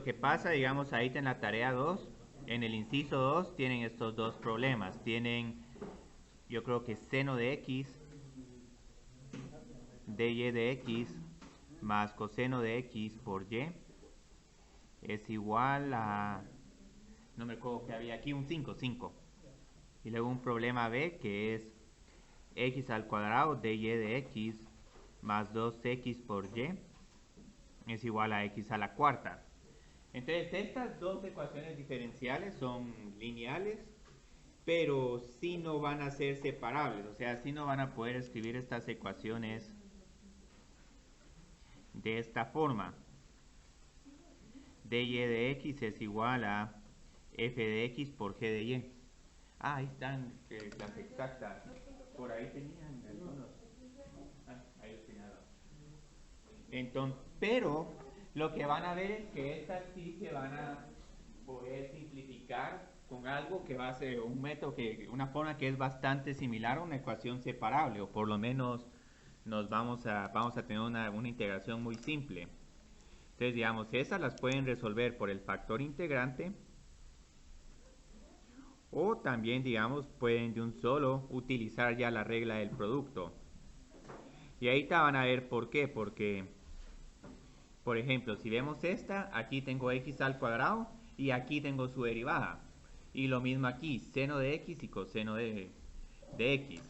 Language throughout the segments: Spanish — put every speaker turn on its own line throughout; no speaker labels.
lo que pasa, digamos, ahí en la tarea 2, en el inciso 2 tienen estos dos problemas. Tienen, yo creo que seno de x, dy de x, más coseno de x por y, es igual a, no me acuerdo que había aquí, un 5. Y luego un problema b, que es x al cuadrado dy de x, más 2x por y, es igual a x a la cuarta. Entonces, estas dos ecuaciones diferenciales son lineales, pero sí no van a ser separables, o sea, sí no van a poder escribir estas ecuaciones de esta forma. dy de x es igual a f de x por g de y. Ah, ahí están las exactas. Por ahí tenían algunos. Ah, ahí los tenían. Entonces, pero lo que van a ver es que estas sí se van a poder simplificar con algo que va a ser un método, una forma que es bastante similar a una ecuación separable, o por lo menos vamos a tener una integración muy simple. Entonces, digamos, esas las pueden resolver por el factor integrante, o también, digamos, pueden de un solo utilizar ya la regla del producto. Y ahí te van a ver por qué, porque, por ejemplo, si vemos esta, aquí tengo x al cuadrado y aquí tengo su derivada. Y lo mismo aquí, seno de x y coseno de x.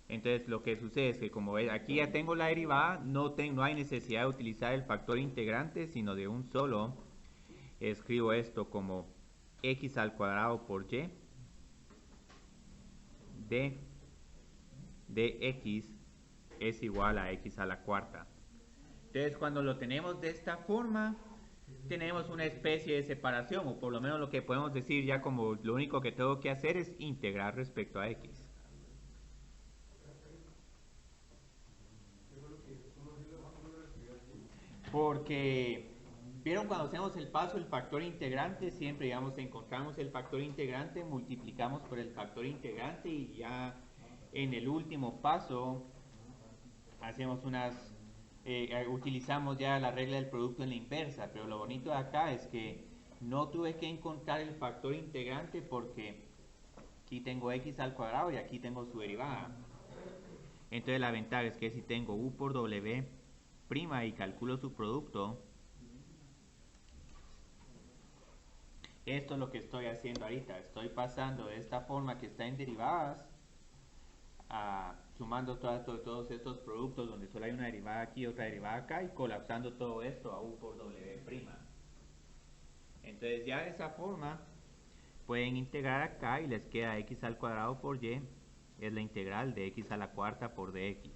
Entonces lo que sucede es que como aquí ya tengo la derivada, no hay necesidad de utilizar el factor integrante, sino de un solo. Escribo esto como x al cuadrado por y de x es igual a x a la cuarta. Entonces cuando lo tenemos de esta forma, tenemos una especie de separación, o por lo menos lo que podemos decir ya como lo único que tengo que hacer es integrar respecto a x. Porque, ¿vieron cuando hacemos el paso del factor integrante? Siempre, digamos, encontramos el factor integrante, multiplicamos por el factor integrante y ya en el último paso hacemos utilizamos ya la regla del producto en la inversa. Pero lo bonito de acá es que no tuve que encontrar el factor integrante porque aquí tengo x al cuadrado y aquí tengo su derivada. Entonces la ventaja es que si tengo u por w' y calculo su producto, esto es lo que estoy haciendo ahorita. Estoy pasando de esta forma que está en derivadas sumando todos estos productos donde solo hay una derivada aquí y otra derivada acá y colapsando todo esto a u por w'. Entonces ya de esa forma pueden integrar acá y les queda x al cuadrado por y, es la integral de x a la cuarta por dx.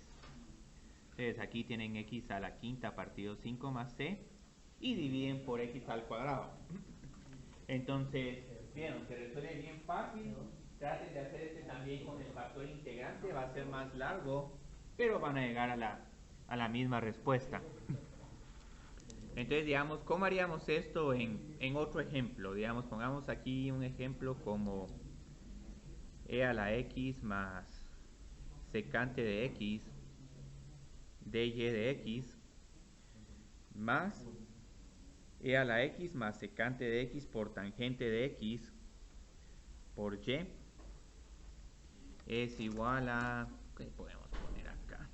Entonces aquí tienen x a la quinta partido 5 más c y dividen por x al cuadrado. Entonces, vieron, se resuelve bien fácil. Traten de hacer este también con el factor integrante, va a ser más largo, pero van a llegar a la misma respuesta. Entonces, digamos, ¿cómo haríamos esto en otro ejemplo? Digamos, pongamos aquí un ejemplo como e a la x más secante de x, dy de x, más e a la x más secante de x por tangente de x por y es igual a... ¿Qué podemos poner acá?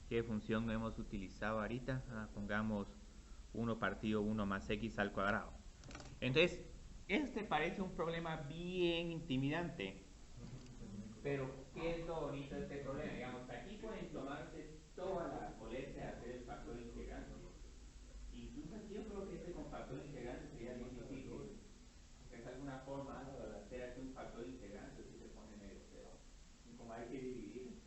¿Qué función hemos utilizado ahorita? Pongamos 1 partido 1 más x al cuadrado. Entonces, este parece un problema bien intimidante. Pero, ¿qué es lo bonito de este problema? Digamos, aquí pueden tomarse toda la molestia de hacer el factor integrante. Incluso aquí yo creo que este con factor integrante sería bien difícil. Es alguna forma de hacer aquí un factor integrante si se pone medio cero. Y como hay que dividir.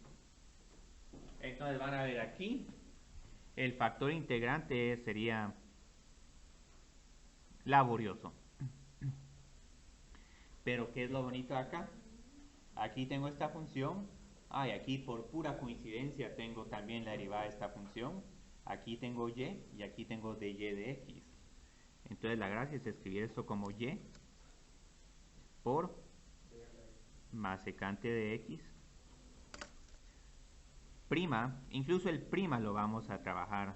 Entonces van a ver aquí, el factor integrante sería laborioso. Pero ¿qué es lo bonito de acá? Aquí tengo esta función. Y aquí por pura coincidencia tengo también la derivada de esta función. Aquí tengo y y aquí tengo dy de x. Entonces la gracia es escribir esto como y por más secante de x prima, incluso el prima lo vamos a trabajar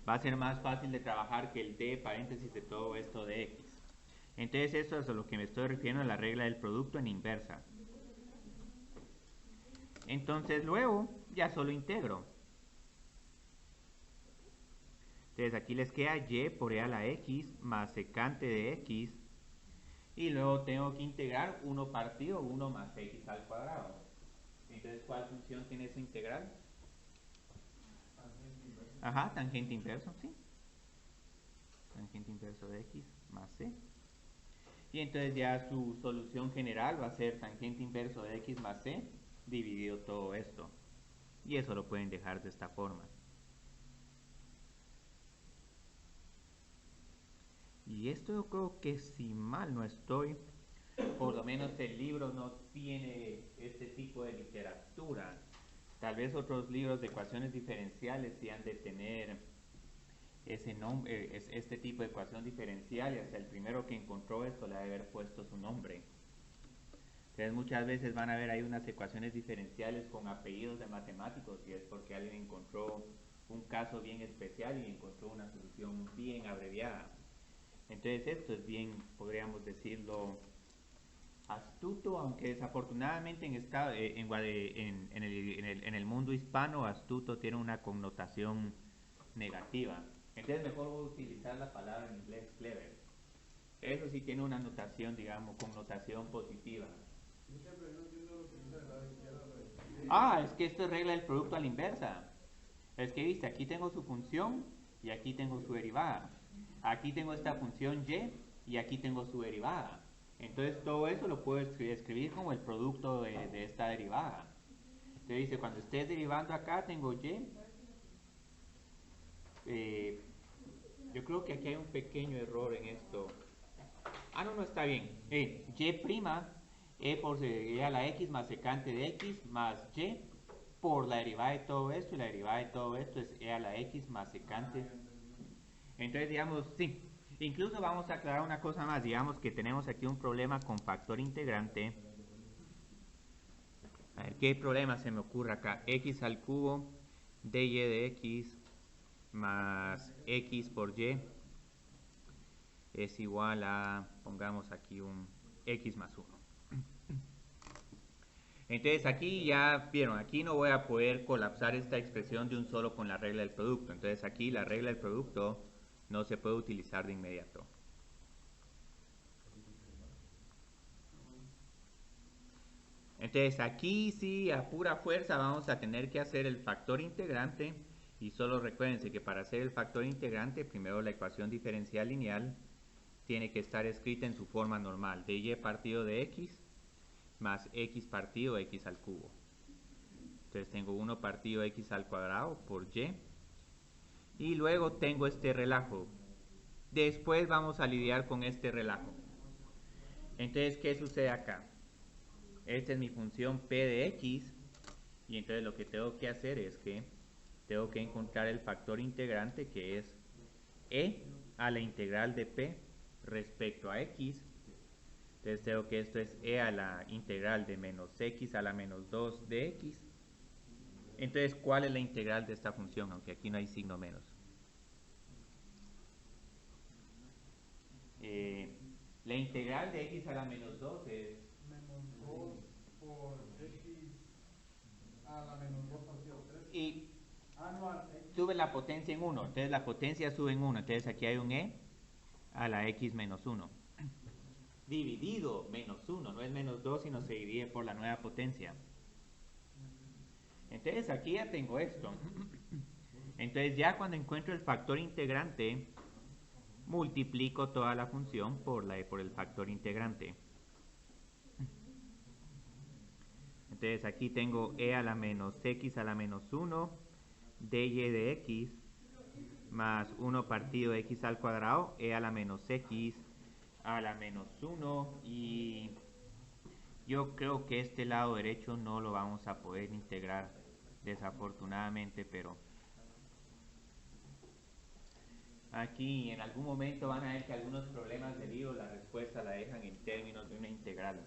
va a ser más fácil de trabajar que el d paréntesis de todo esto de x. Entonces eso es a lo que me estoy refiriendo a la regla del producto en inversa. Entonces luego ya solo integro. Entonces aquí les queda y por e a la x más secante de x. Y luego tengo que integrar 1 partido 1 más x al cuadrado. Entonces, ¿cuál función tiene esa integral? Ajá, tangente inverso, sí. Tangente inverso de x más c. Y entonces ya su solución general va a ser tangente inverso de x más c dividido todo esto. Y eso lo pueden dejar de esta forma. Y esto yo creo que si mal no estoy, por lo menos el libro no tiene este tipo de literatura. Tal vez otros libros de ecuaciones diferenciales sí han de tener ese nombre, este tipo de ecuación diferencial, y hasta el primero que encontró esto le ha de haber puesto su nombre. Entonces muchas veces van a ver ahí unas ecuaciones diferenciales con apellidos de matemáticos y es porque alguien encontró un caso bien especial y encontró una solución bien abreviada. Entonces esto es bien, podríamos decirlo, astuto, aunque desafortunadamente en el mundo hispano astuto tiene una connotación negativa. Entonces mejor voy a utilizar la palabra en inglés clever. Eso sí tiene una notación, digamos, connotación positiva. Es que esto es regla del producto a la inversa. Es que viste, aquí tengo su función y aquí tengo su derivada. Aquí tengo esta función y y aquí tengo su derivada. Entonces todo eso lo puedo escribir como el producto de esta derivada. Entonces dice, cuando estés derivando acá tengo y. Yo creo que aquí hay un pequeño error en esto. No, está bien. Y' e por e a la x más secante de x más y por la derivada de todo esto, y la derivada de todo esto es e a la x más secante. Entonces, digamos, sí. Incluso vamos a aclarar una cosa más. Digamos que tenemos aquí un problema con factor integrante. A ver, ¿qué problema se me ocurre acá? X al cubo dy de x más x por y es igual a, pongamos aquí un x más 1. Entonces aquí ya vieron, aquí no voy a poder colapsar esta expresión de un solo con la regla del producto. Entonces aquí la regla del producto no se puede utilizar de inmediato. Entonces aquí sí, a pura fuerza vamos a tener que hacer el factor integrante. Y solo recuérdense que para hacer el factor integrante, primero la ecuación diferencial lineal tiene que estar escrita en su forma normal, de y partido de x más x partido de x al cubo. Entonces tengo 1 partido de x al cuadrado por y. Y luego tengo este relajo. Después vamos a lidiar con este relajo. Entonces, ¿qué sucede acá? Esta es mi función p de x. Y entonces lo que tengo que hacer es que tengo que encontrar el factor integrante, que es e a la integral de p respecto a x. Entonces tengo que esto es e a la integral de menos x a la menos 2 de x. Entonces, ¿cuál es la integral de esta función? Aunque aquí no hay signo menos. La integral de x a la menos 2 es
menos 2 por x a la menos 2 partido 3.
Y
No, x.
sube la potencia en 1. Entonces la potencia sube en 1. Entonces aquí hay un e a la x menos 1. Dividido menos 1. No es menos 2, sino se divide por la nueva potencia. Entonces aquí ya tengo esto. Entonces ya cuando encuentro el factor integrante, multiplico toda la función por el factor integrante. Entonces aquí tengo e a la menos x a la menos 1 dy de x más 1 partido de x al cuadrado e a la menos x a la menos 1, y yo creo que este lado derecho no lo vamos a poder integrar desafortunadamente, pero aquí en algún momento van a ver que algunos problemas del libro la respuesta la dejan en términos de una integral.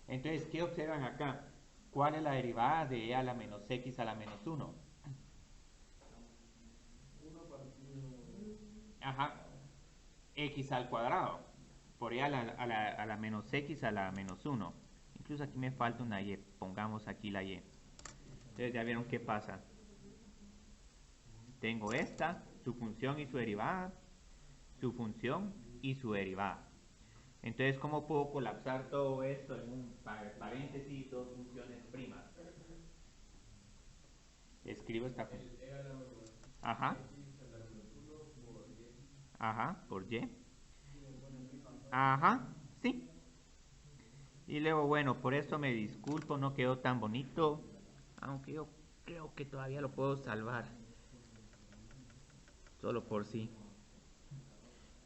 Entonces, ¿qué observan acá? ¿Cuál es la derivada de e a la menos x a la menos 1? ajá, x al cuadrado, por e a la menos x a la menos 1. Incluso aquí me falta una y, pongamos aquí la y. Entonces ya vieron qué pasa. Tengo esta, su función y su derivada, su función y su derivada. Entonces, ¿cómo puedo colapsar todo esto en un paréntesis, dos funciones primas? Escribo esta función. Ajá. Ajá, por y. Ajá, sí. Y luego, bueno, por esto me disculpo, no quedó tan bonito. Aunque yo creo que todavía lo puedo salvar. Solo por si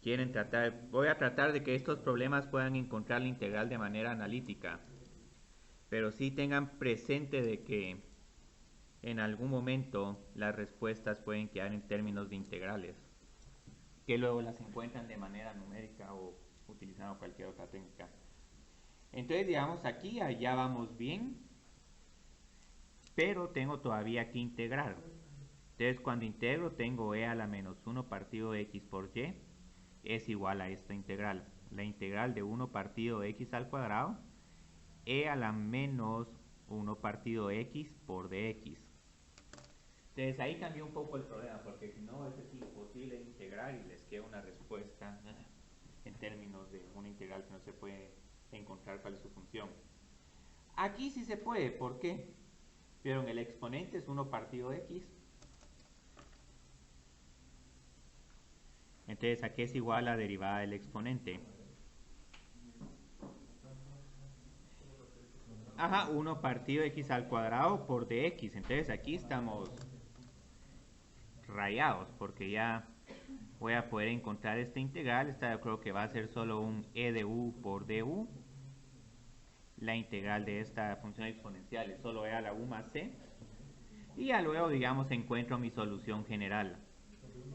quieren tratar. Voy a tratar de que estos problemas puedan encontrar la integral de manera analítica. Pero sí tengan presente de que en algún momento las respuestas pueden quedar en términos de integrales, que luego las encuentran de manera numérica o utilizando cualquier otra técnica. Entonces, digamos, aquí allá vamos bien, pero tengo todavía que integrar. Entonces, cuando integro, tengo e a la menos 1 partido de x por y es igual a esta integral. La integral de 1 partido de x al cuadrado, e a la menos 1 partido de x por dx. Entonces ahí cambió un poco el problema, porque si no, es imposible integrar y les queda una respuesta en términos de una integral que no se puede encontrar cuál es su función. Aquí sí se puede, ¿por qué? Vieron, el exponente es 1 partido de x. Entonces aquí es igual a la derivada del exponente. Ajá, 1 partido de x al cuadrado por dx. Entonces aquí estamos rayados, porque ya voy a poder encontrar esta integral. Esta yo creo que va a ser solo un e de u por du. La integral de esta función exponencial es solo e a la u más c. Y ya luego, digamos, encuentro mi solución general.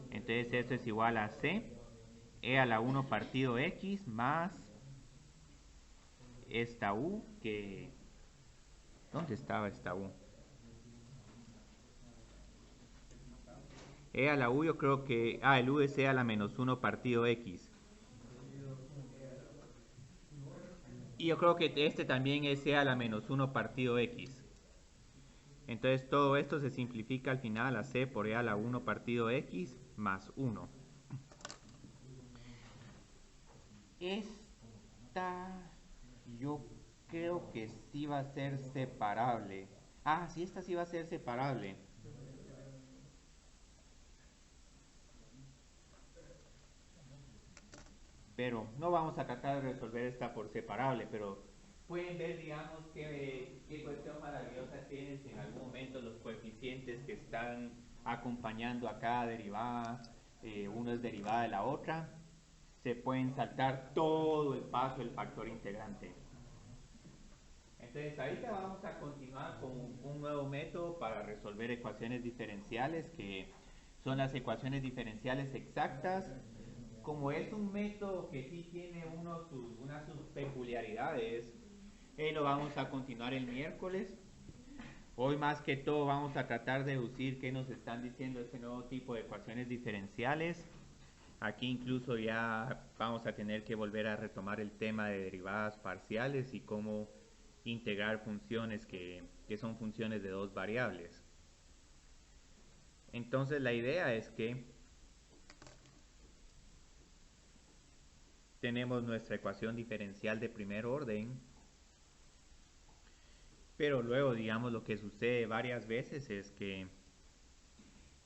Entonces esto es igual a c, e a la 1 partido x más esta u que... ¿Dónde estaba esta u? E a la u yo creo que... Ah, el u es e a la menos 1 partido x. Y yo creo que este también es e a la menos 1 partido x. Entonces todo esto se simplifica al final a c por e a la 1 partido x más 1. Esta yo creo que sí va a ser separable. Ah, sí, esta sí va a ser separable. Pero no vamos a tratar de resolver esta por separable, pero pueden ver, digamos, qué cuestión maravillosa tiene si en algún momento los coeficientes que están acompañando a cada derivada, uno es derivada de la otra, se pueden saltar todo el paso del factor integrante. Entonces ahorita vamos a continuar con un nuevo método para resolver ecuaciones diferenciales, que son las ecuaciones diferenciales exactas. Como es un método que sí tiene unas sus peculiaridades, lo vamos a continuar el miércoles. Hoy más que todo vamos a tratar de deducir qué nos están diciendo este nuevo tipo de ecuaciones diferenciales. Aquí incluso ya vamos a tener que volver a retomar el tema de derivadas parciales y cómo integrar funciones que son funciones de dos variables. Entonces la idea es que tenemos nuestra ecuación diferencial de primer orden, pero luego, digamos, lo que sucede varias veces es que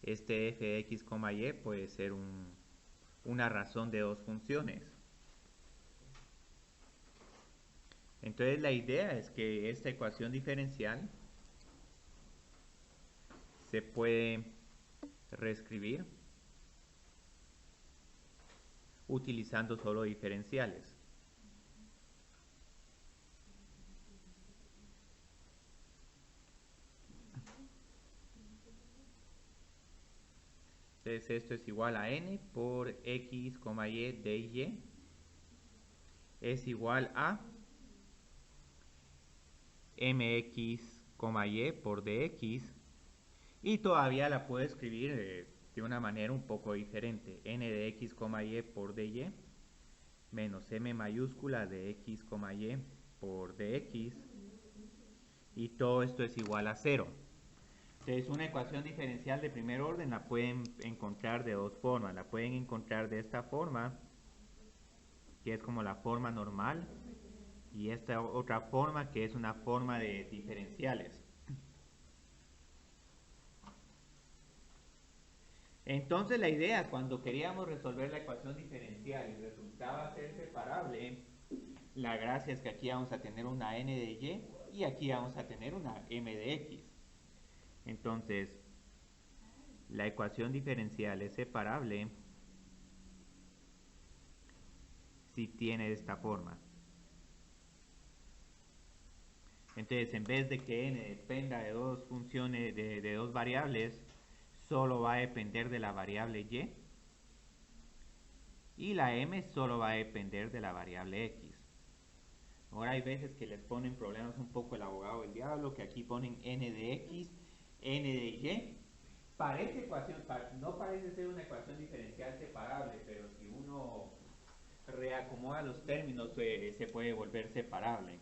este f de x, y puede ser una razón de dos funciones. Entonces la idea es que esta ecuación diferencial se puede reescribir utilizando solo diferenciales. Entonces esto es igual a n por x, y de y es igual a mx, y por dx, y todavía la puedo escribir de una manera un poco diferente. N de x, y por dy menos m mayúscula de x, y por dx, y todo esto es igual a 0. Entonces, una ecuación diferencial de primer orden la pueden encontrar de dos formas. La pueden encontrar de esta forma, que es como la forma normal, y esta otra forma que es una forma de diferenciales. Entonces, la idea cuando queríamos resolver la ecuación diferencial y resultaba ser separable, la gracia es que aquí vamos a tener una n de y y aquí vamos a tener una m de x. Entonces, la ecuación diferencial es separable si tiene esta forma. Entonces, en vez de que n dependa de dos funciones, de dos variables, solo va a depender de la variable y la m solo va a depender de la variable x. Ahora hay veces que les ponen problemas un poco el abogado del diablo, que aquí ponen n de x, n de y. Parece ecuación, no parece ser una ecuación diferencial separable, pero si uno reacomoda los términos se puede volver separable.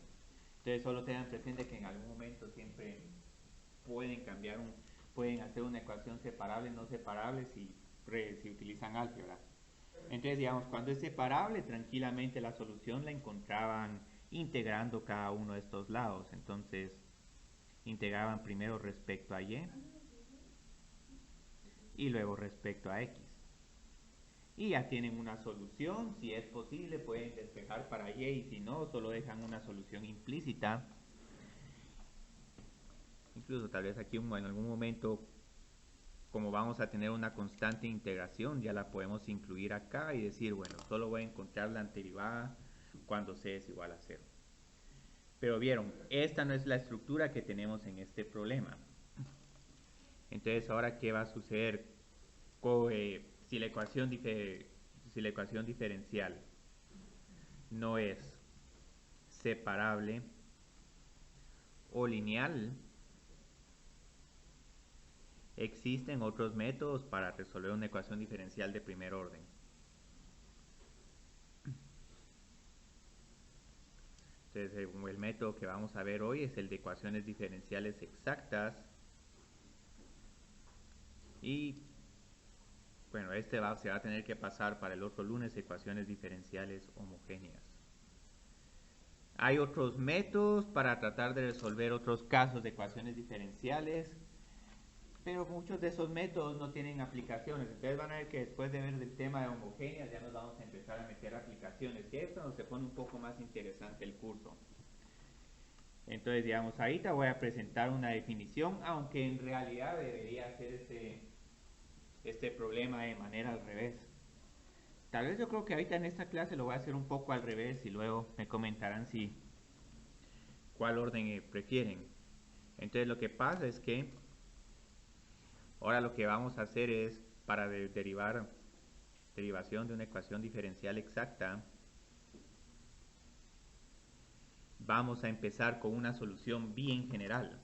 Entonces solo tengan presente que en algún momento siempre pueden pueden hacer una ecuación separable, no separable si utilizan álgebra. Entonces, digamos, cuando es separable, tranquilamente la solución la encontraban integrando cada uno de estos lados. Entonces, integraban primero respecto a y luego respecto a x. Y ya tienen una solución. Si es posible, pueden despejar para y, y si no, solo dejan una solución implícita. Incluso tal vez aquí en algún momento, como vamos a tener una constante integración, ya la podemos incluir acá y decir, bueno, solo voy a encontrar la antiderivada cuando c es igual a 0. Pero vieron, esta no es la estructura que tenemos en este problema. Entonces, ahora, ¿qué va a suceder si la ecuación diferencial no es separable o lineal? Existen otros métodos para resolver una ecuación diferencial de primer orden. Entonces, el método que vamos a ver hoy es el de ecuaciones diferenciales exactas. Y, bueno, se va a tener que pasar para el otro lunes, ecuaciones diferenciales homogéneas. Hay otros métodos para tratar de resolver otros casos de ecuaciones diferenciales, pero muchos de esos métodos no tienen aplicaciones. Entonces van a ver que después de ver el tema de homogéneas ya nos vamos a empezar a meter aplicaciones, y esto se pone un poco más interesante el curso. Entonces, digamos, ahorita voy a presentar una definición, aunque en realidad debería hacer este problema de manera al revés. Tal vez yo creo que ahorita en esta clase lo voy a hacer un poco al revés y luego me comentarán cuál orden prefieren. Entonces lo que pasa es que ahora lo que vamos a hacer es, para derivación de una ecuación diferencial exacta, vamos a empezar con una solución bien general.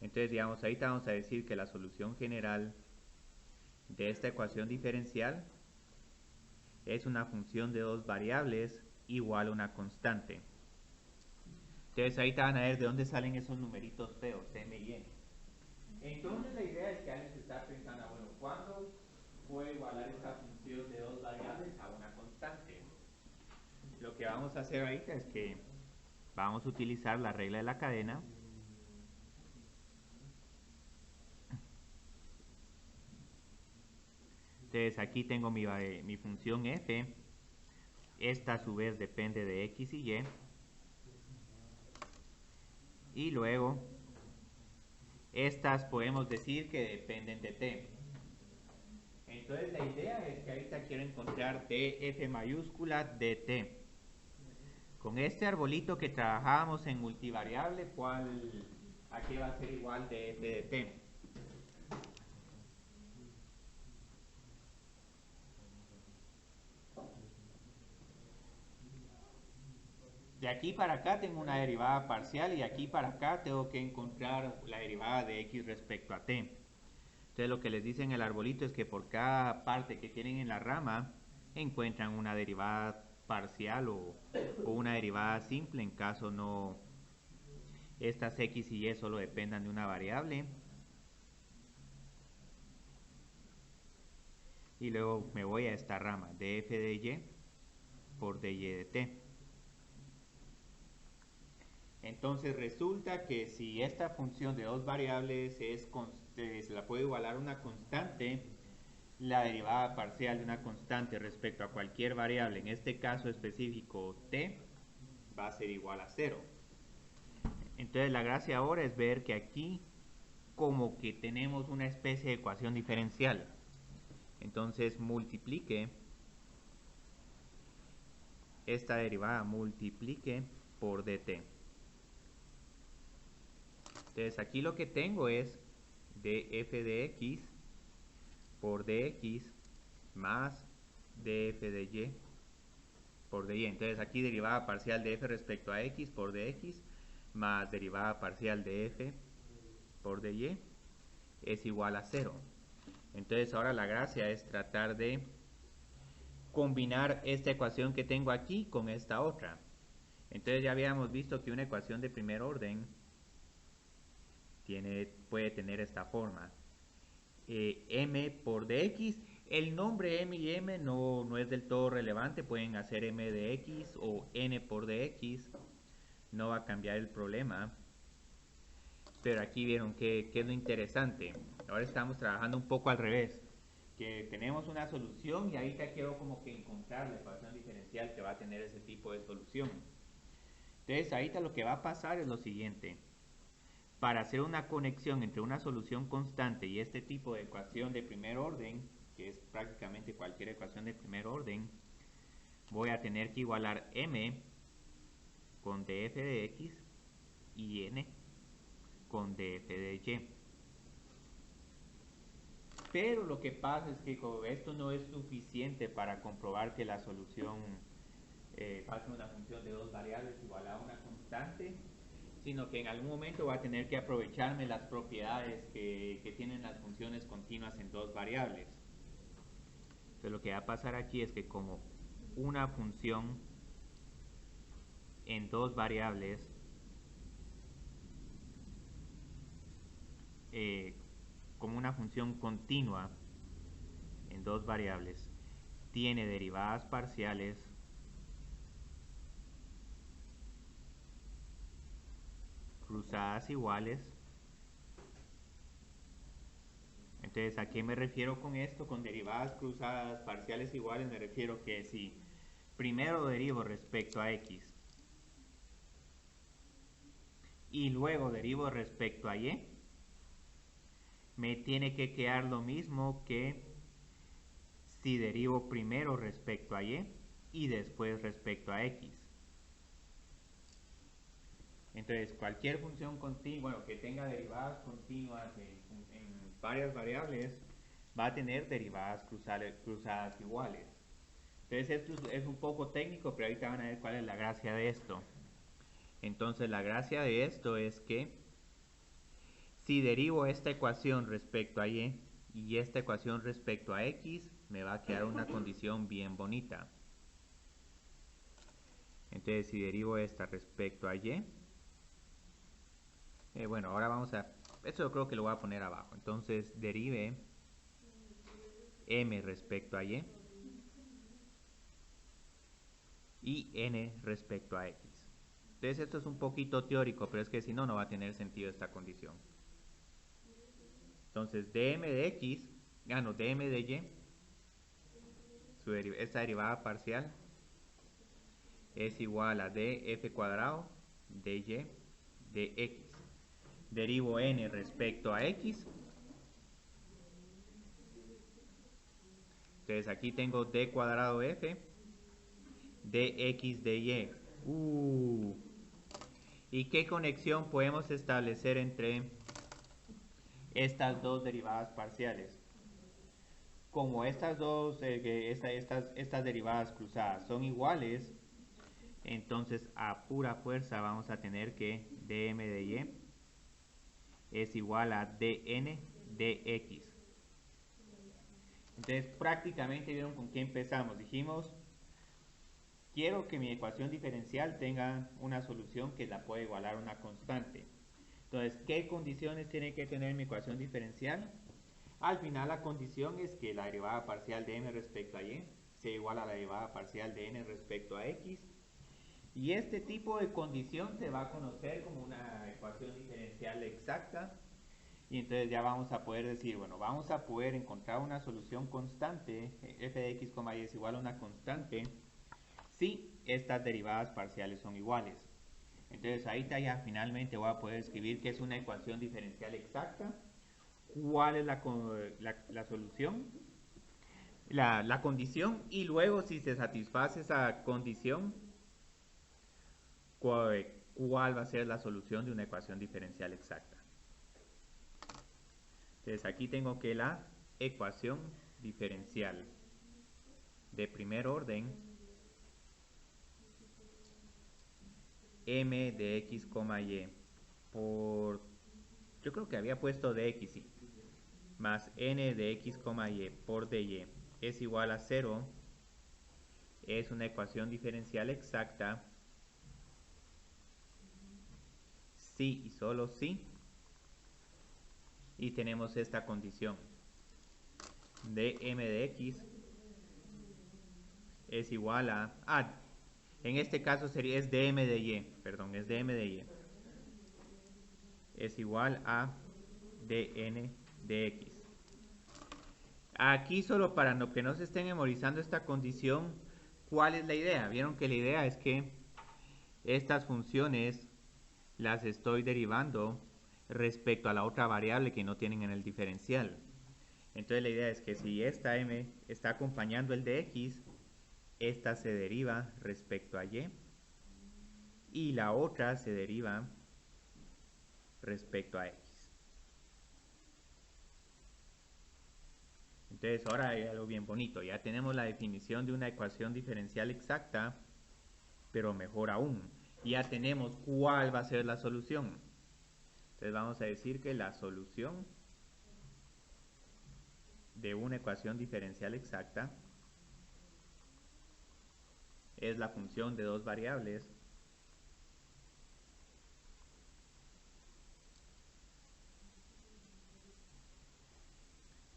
Entonces, digamos, ahorita vamos a decir que la solución general de esta ecuación diferencial es una función de dos variables igual a una constante. Entonces, ahorita van a ver de dónde salen esos numeritos feos, m y n. Entonces, la idea es que alguien se está pensando, bueno, ¿cuándo puedo igualar esta función de dos variables a una constante? Lo que vamos a hacer ahorita es que vamos a utilizar la regla de la cadena. Entonces aquí tengo mi función f. Esta a su vez depende de x y y. Y luego, estas podemos decir que dependen de t. Entonces la idea es que ahorita quiero encontrar df mayúscula dt. Con este arbolito que trabajábamos en multivariable, ¿a qué va a ser igual de f de t? De aquí para acá tengo una derivada parcial y de aquí para acá tengo que encontrar la derivada de x respecto a t. Entonces lo que les dice en el arbolito es que por cada parte que tienen en la rama encuentran una derivada parcial o una derivada simple en caso no estas x y y solo dependan de una variable. Y luego me voy a esta rama de f de y por dy de t. Entonces resulta que si esta función de dos variables se la puede igualar a una constante, la derivada parcial de una constante respecto a cualquier variable, en este caso específico t, va a ser igual a 0. Entonces la gracia ahora es ver que aquí como que tenemos una especie de ecuación diferencial. Entonces multiplique esta derivada, multiplique por dt. Entonces aquí lo que tengo es df de x por dx más df de y por dy. Entonces aquí derivada parcial de f respecto a x por dx más derivada parcial de f por dy es igual a 0. Entonces ahora la gracia es tratar de combinar esta ecuación que tengo aquí con esta otra. Entonces ya habíamos visto que una ecuación de primer orden puede tener esta forma. M por dx, el nombre m y m no es del todo relevante, pueden hacer m de x o n por dx, no va a cambiar el problema. Pero aquí vieron que es lo interesante. Ahora estamos trabajando un poco al revés, que tenemos una solución y ahorita quiero como que encontrar la ecuación diferencial que va a tener ese tipo de solución. Entonces ahorita lo que va a pasar es lo siguiente. Para hacer una conexión entre una solución constante y este tipo de ecuación de primer orden, que es prácticamente cualquier ecuación de primer orden, voy a tener que igualar m con df de x y n con df de y. Pero lo que pasa es que como esto no es suficiente para comprobar que la solución pasa una función de dos variables igual a una constante, sino que en algún momento voy a tener que aprovecharme las propiedades que tienen las funciones continuas en dos variables. Entonces lo que va a pasar aquí es que como una función en dos variables como una función continua en dos variables tiene derivadas parciales cruzadas iguales. Entonces, ¿a qué me refiero con esto? Con derivadas cruzadas parciales iguales me refiero que si primero derivo respecto a x y luego derivo respecto a y, me tiene que quedar lo mismo que si derivo primero respecto a y después respecto a x. Entonces, cualquier función continua, bueno, que tenga derivadas continuas en varias variables, va a tener derivadas cruzadas iguales. Entonces, esto es un poco técnico, pero ahorita van a ver cuál es la gracia de esto. Entonces, la gracia de esto es que si derivo esta ecuación respecto a y esta ecuación respecto a x, me va a quedar una condición bien bonita. Entonces, si derivo esta respecto a y, bueno, ahora vamos a... Esto yo creo que lo voy a poner abajo. Entonces, derive m respecto a y n respecto a x. Entonces, esto es un poquito teórico, pero es que si no, no va a tener sentido esta condición. Entonces, dm de x, dm de y, esta derivada parcial es igual a df cuadrado de y de x. Derivo n respecto a x. Entonces aquí tengo d cuadrado f dx de y. ¿Y qué conexión podemos establecer entre estas dos derivadas parciales? Como estas derivadas cruzadas son iguales, entonces a pura fuerza vamos a tener que dm de y es igual a dn de x. Entonces prácticamente vieron con qué empezamos. Dijimos, quiero que mi ecuación diferencial tenga una solución que la pueda igualar a una constante. Entonces, ¿qué condiciones tiene que tener mi ecuación diferencial? Al final la condición es que la derivada parcial de m respecto a y sea igual a la derivada parcial de n respecto a x. Y este tipo de condición se va a conocer como una ecuación diferencial exacta. Y entonces ya vamos a poder decir, bueno, vamos a poder encontrar una solución constante, f de x, y es igual a una constante, si estas derivadas parciales son iguales. Entonces ahí ya finalmente voy a poder escribir que es una ecuación diferencial exacta, cuál es la solución, la condición, y luego si se satisface esa condición, cuál va a ser la solución de una ecuación diferencial exacta. Entonces aquí tengo que la ecuación diferencial de primer orden m de x, y por, yo creo que había puesto de x, sí, más n de x, y por dy es igual a 0, es una ecuación diferencial exacta si y solo si, y tenemos esta condición de m de x es igual a, en este caso sería, es de m de y, perdón, es de m de y, es igual a dn de x. Aquí solo para que no se estén memorizando esta condición, ¿cuál es la idea? Vieron que la idea es que estas funciones las estoy derivando respecto a la otra variable que no tienen en el diferencial. Entonces la idea es que si esta m está acompañando el de x, esta se deriva respecto a y la otra se deriva respecto a x. Entonces ahora hay algo bien bonito, ya tenemos la definición de una ecuación diferencial exacta, pero mejor aún, ya tenemos cuál va a ser la solución. Entonces vamos a decir que la solución de una ecuación diferencial exacta es la función de dos variables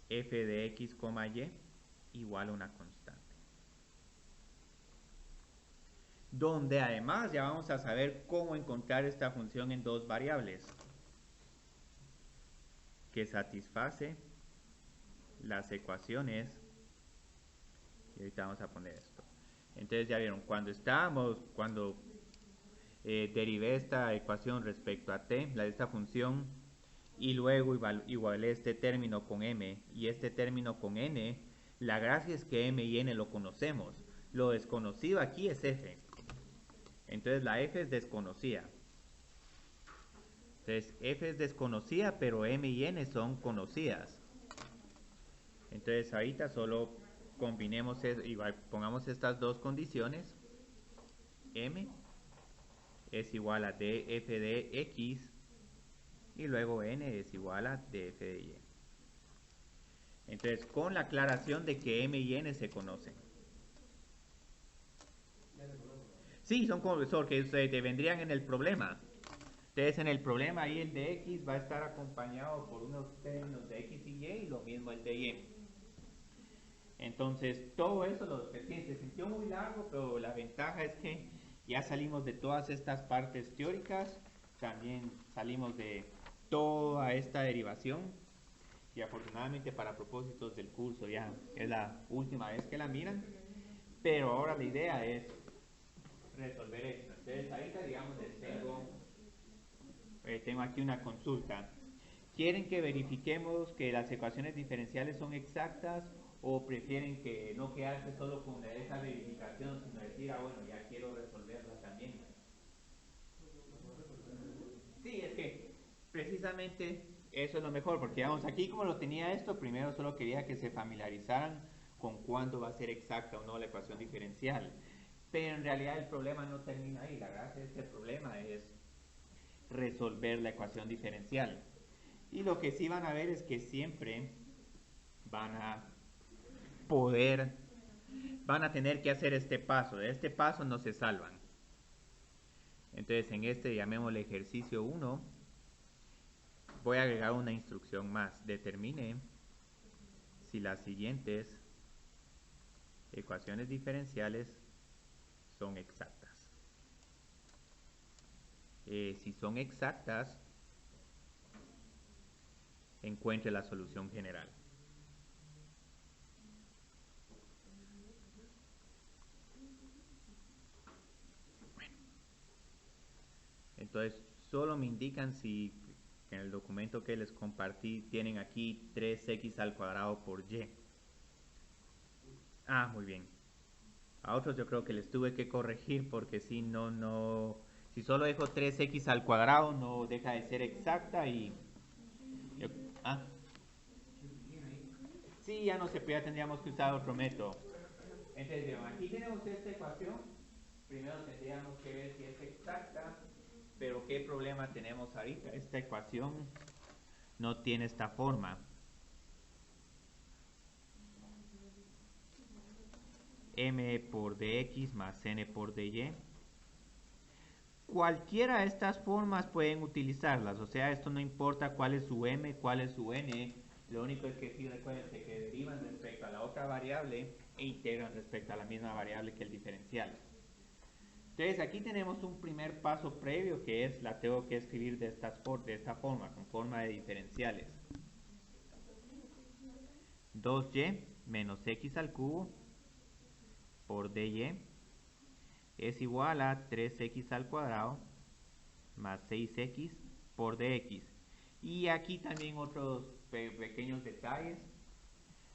f de x, y igual a una constante. Donde además ya vamos a saber cómo encontrar esta función en dos variables que satisface las ecuaciones, y ahorita vamos a poner esto. Entonces ya vieron, cuando derivé esta ecuación respecto a t, la de esta función, y luego igualé este término con m y este término con n, la gracia es que m y n lo conocemos. Lo desconocido aquí es f. Entonces la f es desconocida. Entonces f es desconocida, pero m y n son conocidas. Entonces ahorita solo combinemos y pongamos estas dos condiciones. M es igual a df de x y luego n es igual a df de y. Entonces, con la aclaración de que m y n se conocen. Sí, son que te vendrían en el problema. Entonces, en el problema ahí el de x va a estar acompañado por unos términos de x y y lo mismo el de y. Entonces, todo eso se sintió muy largo, pero la ventaja es que ya salimos de todas estas partes teóricas, también salimos de toda esta derivación y afortunadamente para propósitos del curso ya es la última vez que la miran, pero ahora la idea es resolver esto. Entonces, ahorita digamos tengo aquí una consulta. ¿Quieren que verifiquemos que las ecuaciones diferenciales son exactas o prefieren que no quedarse solo con esa verificación, sino decir, bueno, ya quiero resolverla también? Sí, es que precisamente eso es lo mejor, porque vamos, aquí como lo tenía esto, primero solo quería que se familiarizaran con cuándo va a ser exacta o no la ecuación diferencial. Pero en realidad el problema no termina ahí, la gracia de este problema es resolver la ecuación diferencial. Y lo que sí van a ver es que siempre van a poder, van a tener que hacer este paso. De este paso no se salvan. Entonces en este, llamémosle ejercicio 1, voy a agregar una instrucción más. Determine si las siguientes ecuaciones diferenciales son exactas. Si son exactas, encuentre la solución general. Bueno, entonces solo me indican si en el documento que les compartí tienen aquí 3x al cuadrado por y. Ah, muy bien. A otros yo creo que les tuve que corregir porque si si solo dejo 3x al cuadrado no deja de ser exacta y... ¿Ah? Sí, ya no se puede, ya tendríamos que usar otro método. Entonces, aquí tenemos esta ecuación. Primero tendríamos que ver si es exacta, pero ¿qué problema tenemos ahorita? Esta ecuación no tiene esta forma. M por dx más n por dy. Cualquiera de estas formas pueden utilizarlas, o sea, esto no importa cuál es su m, cuál es su n, lo único es que sí recuerden que derivan respecto a la otra variable e integran respecto a la misma variable que el diferencial. Entonces aquí tenemos un primer paso previo que es la tengo que escribir de esta forma, con forma de diferenciales. 2y menos x al cubo por dy es igual a 3x al cuadrado más 6x por dx. Y aquí también otros pequeños detalles.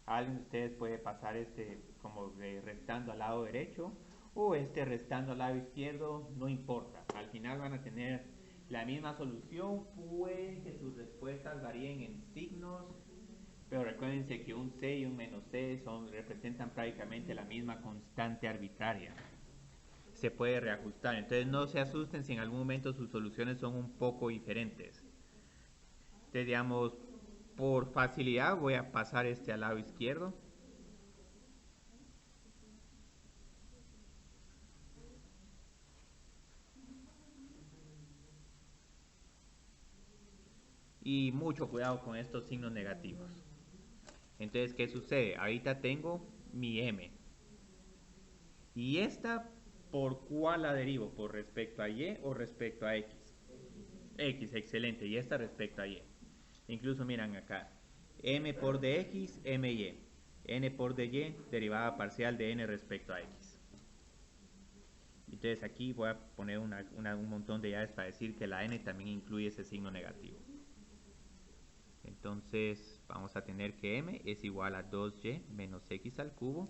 Alguien de ustedes puede pasar como restando al lado derecho o restando al lado izquierdo, no importa. Al final van a tener la misma solución. Pueden que sus respuestas varíen en signos, pero recuérdense que un c y un menos c representan prácticamente la misma constante arbitraria. Se puede reajustar, entonces no se asusten si en algún momento sus soluciones son un poco diferentes. Entonces, digamos, por facilidad voy a pasar al lado izquierdo. Y mucho cuidado con estos signos negativos. Entonces, ¿qué sucede? Ahorita tengo mi m. ¿Y esta por cuál la derivo? ¿Por respecto a y o respecto a x? X, excelente. Y esta respecto a y. Incluso miran acá. M por dx, my. N por dy, derivada parcial de n respecto a x. Entonces aquí voy a poner un montón de llaves para decir que la n también incluye ese signo negativo. Entonces vamos a tener que m es igual a 2y menos x al cubo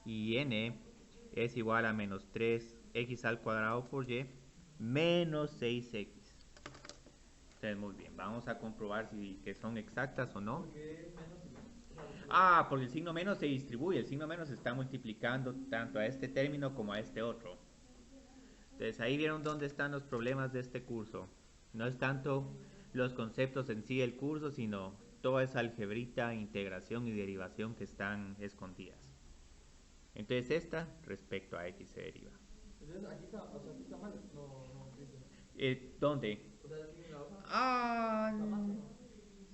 y n es igual a menos 3x al cuadrado por y menos 6x. Entonces muy bien, vamos a comprobar que son exactas o no.
¿Por qué menos y menos?
Ah, porque el signo menos se distribuye, el signo menos se está multiplicando tanto a este término como a este otro. Entonces ahí vieron dónde están los problemas de este curso. No es tanto los conceptos en sí del curso, sino toda esa algebrita, integración y derivación que están escondidas. Entonces esta respecto a x se deriva.
Entonces aquí está, o sea, aquí está mal, no dice.
¿Dónde?
O sea, aquí en la hoja
Ah,
está mal, ¿no?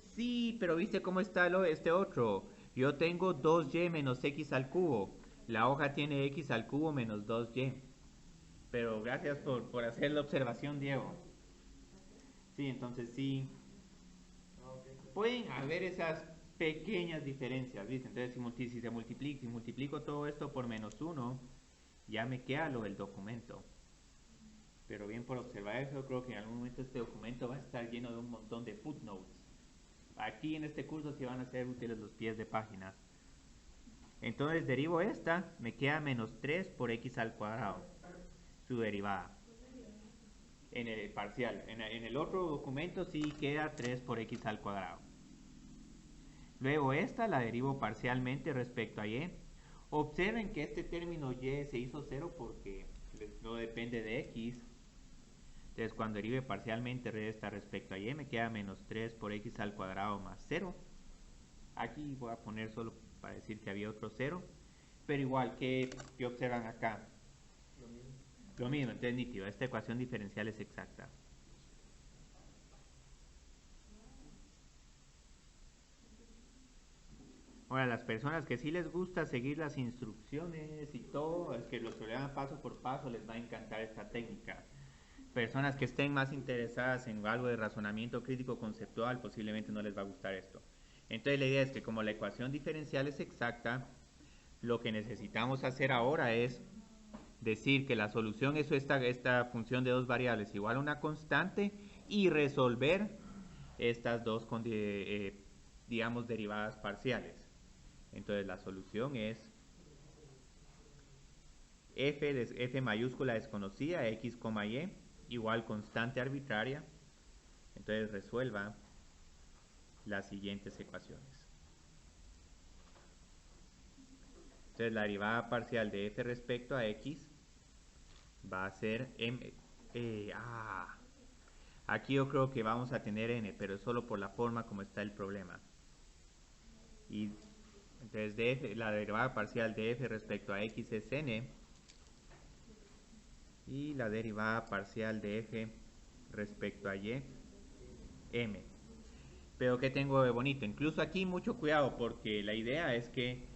sí, pero ¿viste cómo está este otro? Yo tengo 2y menos x al cubo. La hoja tiene x al cubo menos 2y. Pero gracias por hacer la observación, Diego. Sí, entonces sí.
Ah, ok.
Pueden haber esas pequeñas diferencias, ¿viste? Entonces si multiplico todo esto por menos 1, ya me queda lo del documento. Pero bien por observar eso, creo que en algún momento este documento va a estar lleno de un montón de footnotes. Aquí en este curso sí van a ser útiles los pies de página. Entonces derivo esta, me queda menos 3 por x al cuadrado, su derivada. En el parcial, en el otro documento sí queda 3 por x al cuadrado. Luego esta la derivo parcialmente respecto a y. Observen que este término y se hizo 0 porque no depende de x. Entonces cuando derive parcialmente de esta respecto a y me queda menos 3 por x al cuadrado más 0. Aquí voy a poner solo para decir que había otro cero, pero igual, ¿qué observan acá? Lo mismo, entonces nítido, esta ecuación diferencial es exacta. Ahora, las personas que sí les gusta seguir las instrucciones y todo, es que los que lean paso por paso les va a encantar esta técnica. Personas que estén más interesadas en algo de razonamiento crítico conceptual, posiblemente no les va a gustar esto. Entonces la idea es que como la ecuación diferencial es exacta, lo que necesitamos hacer ahora es decir que la solución es esta función de dos variables igual a una constante y resolver estas dos, digamos, derivadas parciales. Entonces la solución es f mayúscula desconocida, x, y, igual constante arbitraria. Entonces resuelva las siguientes ecuaciones. Entonces la derivada parcial de f respecto a x va a ser m. Aquí yo creo que vamos a tener n, pero es solo por la forma como está el problema. Y entonces la derivada parcial de f respecto a x es n. Y la derivada parcial de f respecto a y, m. Pero ¿qué tengo de bonito? Incluso aquí mucho cuidado porque la idea es que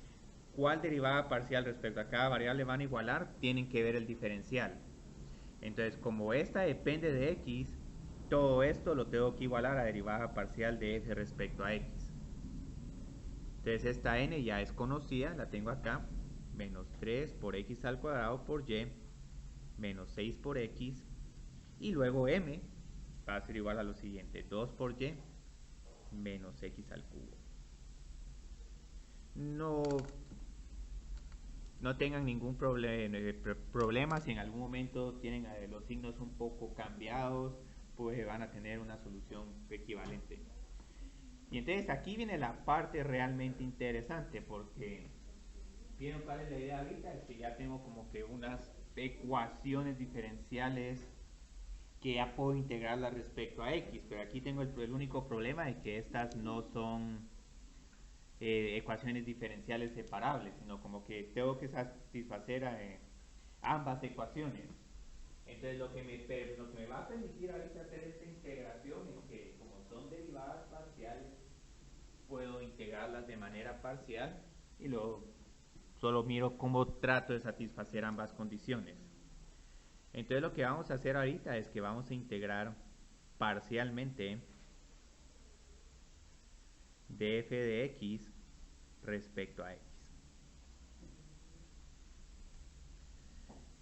cuál derivada parcial respecto a cada variable van a igualar, tienen que ver el diferencial. Entonces, como esta depende de x, todo esto lo tengo que igualar a derivada parcial de f respecto a x. Entonces esta n ya es conocida, la tengo acá, menos 3 por x al cuadrado por y, menos 6 por x, y luego m va a ser igual a lo siguiente, 2 por y, menos x al cubo. No tengan ningún problema si en algún momento tienen los signos un poco cambiados, pues van a tener una solución equivalente. Y entonces aquí viene la parte realmente interesante, porque ¿vieron cuál es la idea ahorita? Es que ya tengo como que unas ecuaciones diferenciales que ya puedo integrarlas respecto a x, pero aquí tengo el único problema de que estas no son ecuaciones diferenciales separables, sino como que tengo que satisfacer ambas ecuaciones. Entonces lo que me va a permitir ahorita hacer esta integración es que como son derivadas parciales, puedo integrarlas de manera parcial y luego solo miro cómo trato de satisfacer ambas condiciones. Entonces lo que vamos a hacer ahorita es que vamos a integrar parcialmente df de x respecto a x.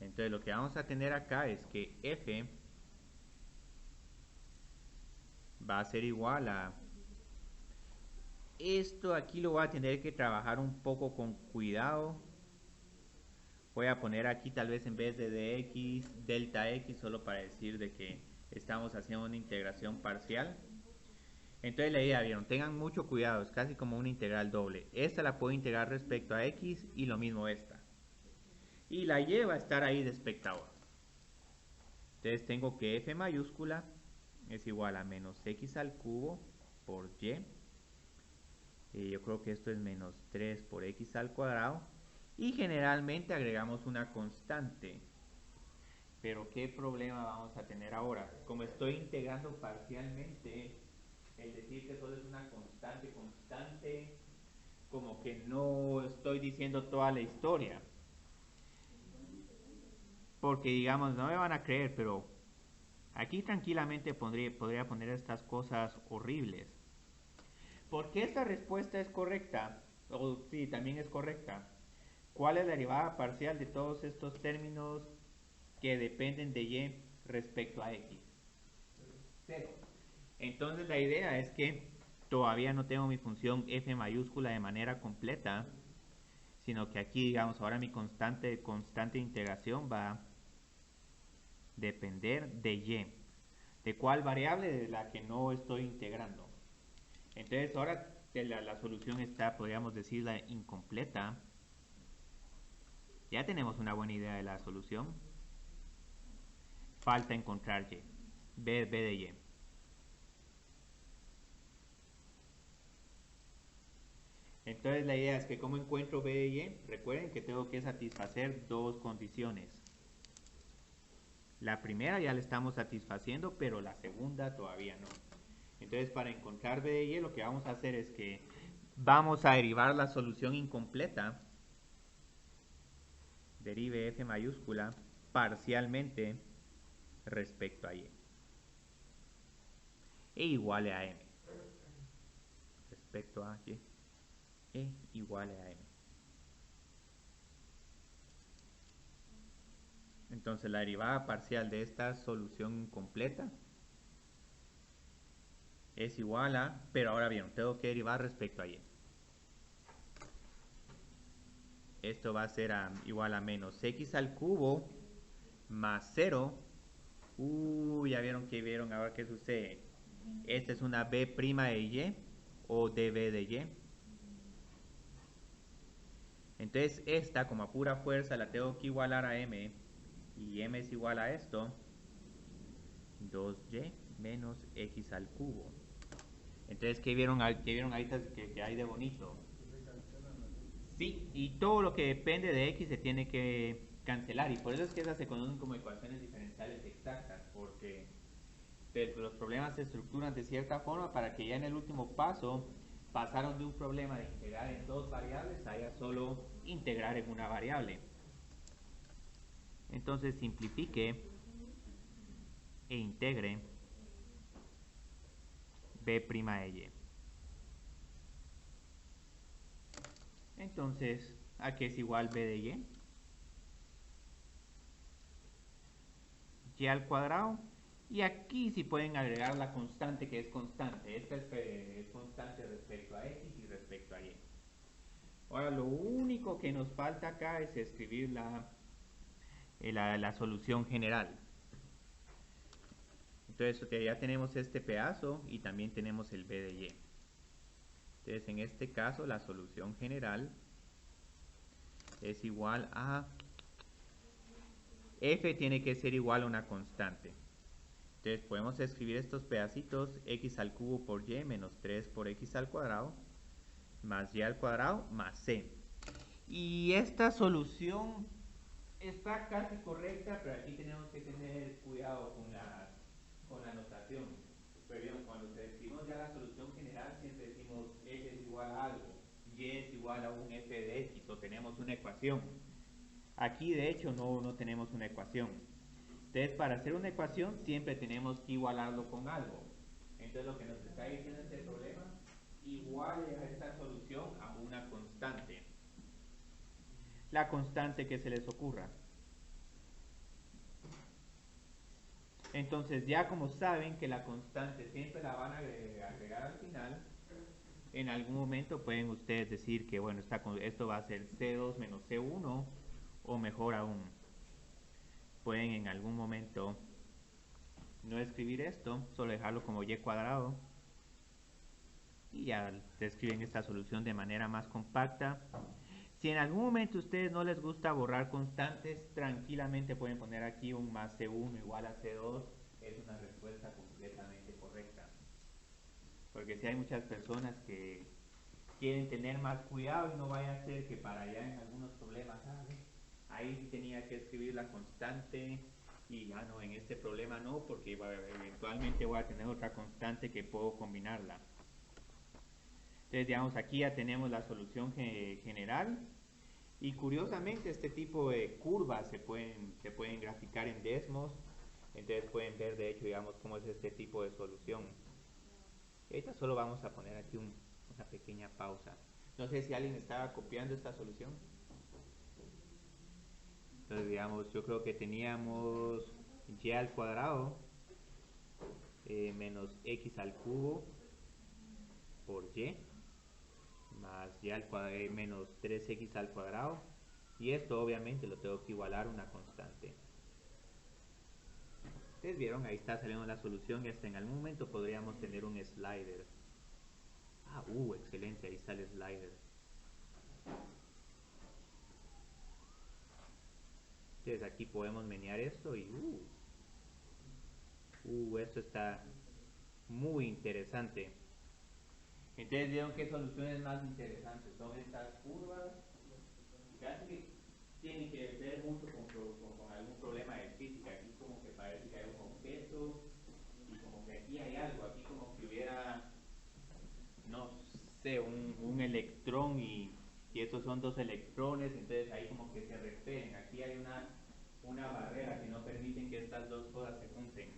Entonces lo que vamos a tener acá es que f va a ser igual a... Esto aquí lo voy a tener que trabajar un poco con cuidado. Voy a poner aquí tal vez en vez de dx, delta x, solo para decir de que estamos haciendo una integración parcial. Entonces la idea, vieron, tengan mucho cuidado, es casi como una integral doble. Esta la puedo integrar respecto a x y lo mismo esta. Y la y va a estar ahí de espectador. Entonces tengo que f mayúscula es igual a menos x al cubo por y. Yo creo que esto es menos 3 por x al cuadrado. Y generalmente agregamos una constante. Pero ¿qué problema vamos a tener ahora? Como estoy integrando parcialmente, el decir que solo es una constante, como que no estoy diciendo toda la historia. Porque digamos, no me van a creer, pero aquí tranquilamente podría poner estas cosas horribles. ¿Por qué esta respuesta es correcta? O sí, también es correcta. ¿Cuál es la derivada parcial de todos estos términos que dependen de y respecto a x? 0. Entonces la idea es que todavía no tengo mi función f mayúscula de manera completa, sino que aquí, digamos, ahora mi constante de integración va a depender de y. ¿De cuál variable? De la que no estoy integrando. Entonces ahora que la solución está, podríamos decirla, incompleta, ya tenemos una buena idea de la solución. Falta encontrar y, b de y. Entonces la idea es que como encuentro b de y, recuerden que tengo que satisfacer dos condiciones. La primera ya la estamos satisfaciendo, pero la segunda todavía no. Entonces para encontrar b de y lo que vamos a hacer es que vamos a derivar la solución incompleta, derive f mayúscula, parcialmente respecto a y. E igual a m. Respecto a y. E igual a m. Entonces la derivada parcial de esta solución incompleta es igual a, pero ahora bien, tengo que derivar respecto a y. Esto va a ser igual a menos x al cubo más 0. Ya vieron ahora qué sucede. Esta es una b' de y o db de y. Entonces esta, como a pura fuerza, la tengo que igualar a m, y m es igual a esto, 2y menos x al cubo. Entonces, ¿qué vieron ahí que hay de bonito? Sí, y todo lo que depende de x se tiene que cancelar, y por eso es que esas se conocen como ecuaciones diferenciales exactas, porque los problemas se estructuran de cierta forma para que ya en el último paso pasaron de un problema de integrar en dos variables a ya solo integrar en una variable. Entonces simplifique e integre b' de y. Entonces, ¿a qué es igual b de y? Y al cuadrado. Y aquí sí pueden agregar la constante que es constante. Esta es constante respecto a x y respecto a y. Ahora, lo único que nos falta acá es escribir la solución general. Entonces, ya tenemos este pedazo y también tenemos el b de y. Entonces, en este caso, la solución general es igual a... f tiene que ser igual a una constante. Entonces podemos escribir estos pedacitos, x al cubo por y menos 3 por x al cuadrado, más y al cuadrado, más c. Y esta solución está casi correcta, pero aquí tenemos que tener cuidado con la notación. Pero bien, cuando escribimos ya la solución general, siempre decimos f es igual a algo, y es igual a un f de x, o tenemos una ecuación. Aquí de hecho no tenemos una ecuación. Entonces, para hacer una ecuación siempre tenemos que igualarlo con algo. Entonces, lo que nos está diciendo este problema, iguale a esta solución a una constante. La constante que se les ocurra. Entonces, ya como saben que la constante siempre la van a agregar al final, en algún momento pueden ustedes decir que, bueno, esto va a ser C2 menos C1, o mejor aún, pueden en algún momento no escribir esto, solo dejarlo como y cuadrado, y ya describen esta solución de manera más compacta. Si en algún momento a ustedes no les gusta borrar constantes, tranquilamente pueden poner aquí un más C1 igual a C2, es una respuesta completamente correcta. Porque si hay muchas personas que quieren tener más cuidado y no vaya a ser que para allá en algunos problemas, ahí sí tenía que escribir la constante y ya no, en este problema no, porque eventualmente voy a tener otra constante que puedo combinarla. Entonces, digamos, aquí ya tenemos la solución general. Y curiosamente, este tipo de curvas se pueden graficar en Desmos. Entonces pueden ver, de hecho, digamos, cómo es este tipo de solución. Y ahorita solo vamos a poner aquí una pequeña pausa. No sé si alguien estaba copiando esta solución. Entonces, digamos, yo creo que teníamos y al cuadrado menos x al cubo por y más y al cuadrado menos 3x al cuadrado, y esto obviamente lo tengo que igualar a una constante. Ustedes vieron, ahí está saliendo la solución, y hasta en algún momento podríamos tener un slider. Excelente, ahí está el slider. Entonces aquí podemos menear esto y esto está muy interesante. Entonces vieron qué soluciones más interesantes son estas curvas, casi que tienen que ver mucho con algún problema de física. Aquí como que parece que hay un objeto y como que aquí hay algo, aquí como que hubiera, no sé, un electrón y estos son dos electrones, entonces ahí como que se repelen. Aquí hay una barrera que no permiten que estas dos cosas se junten.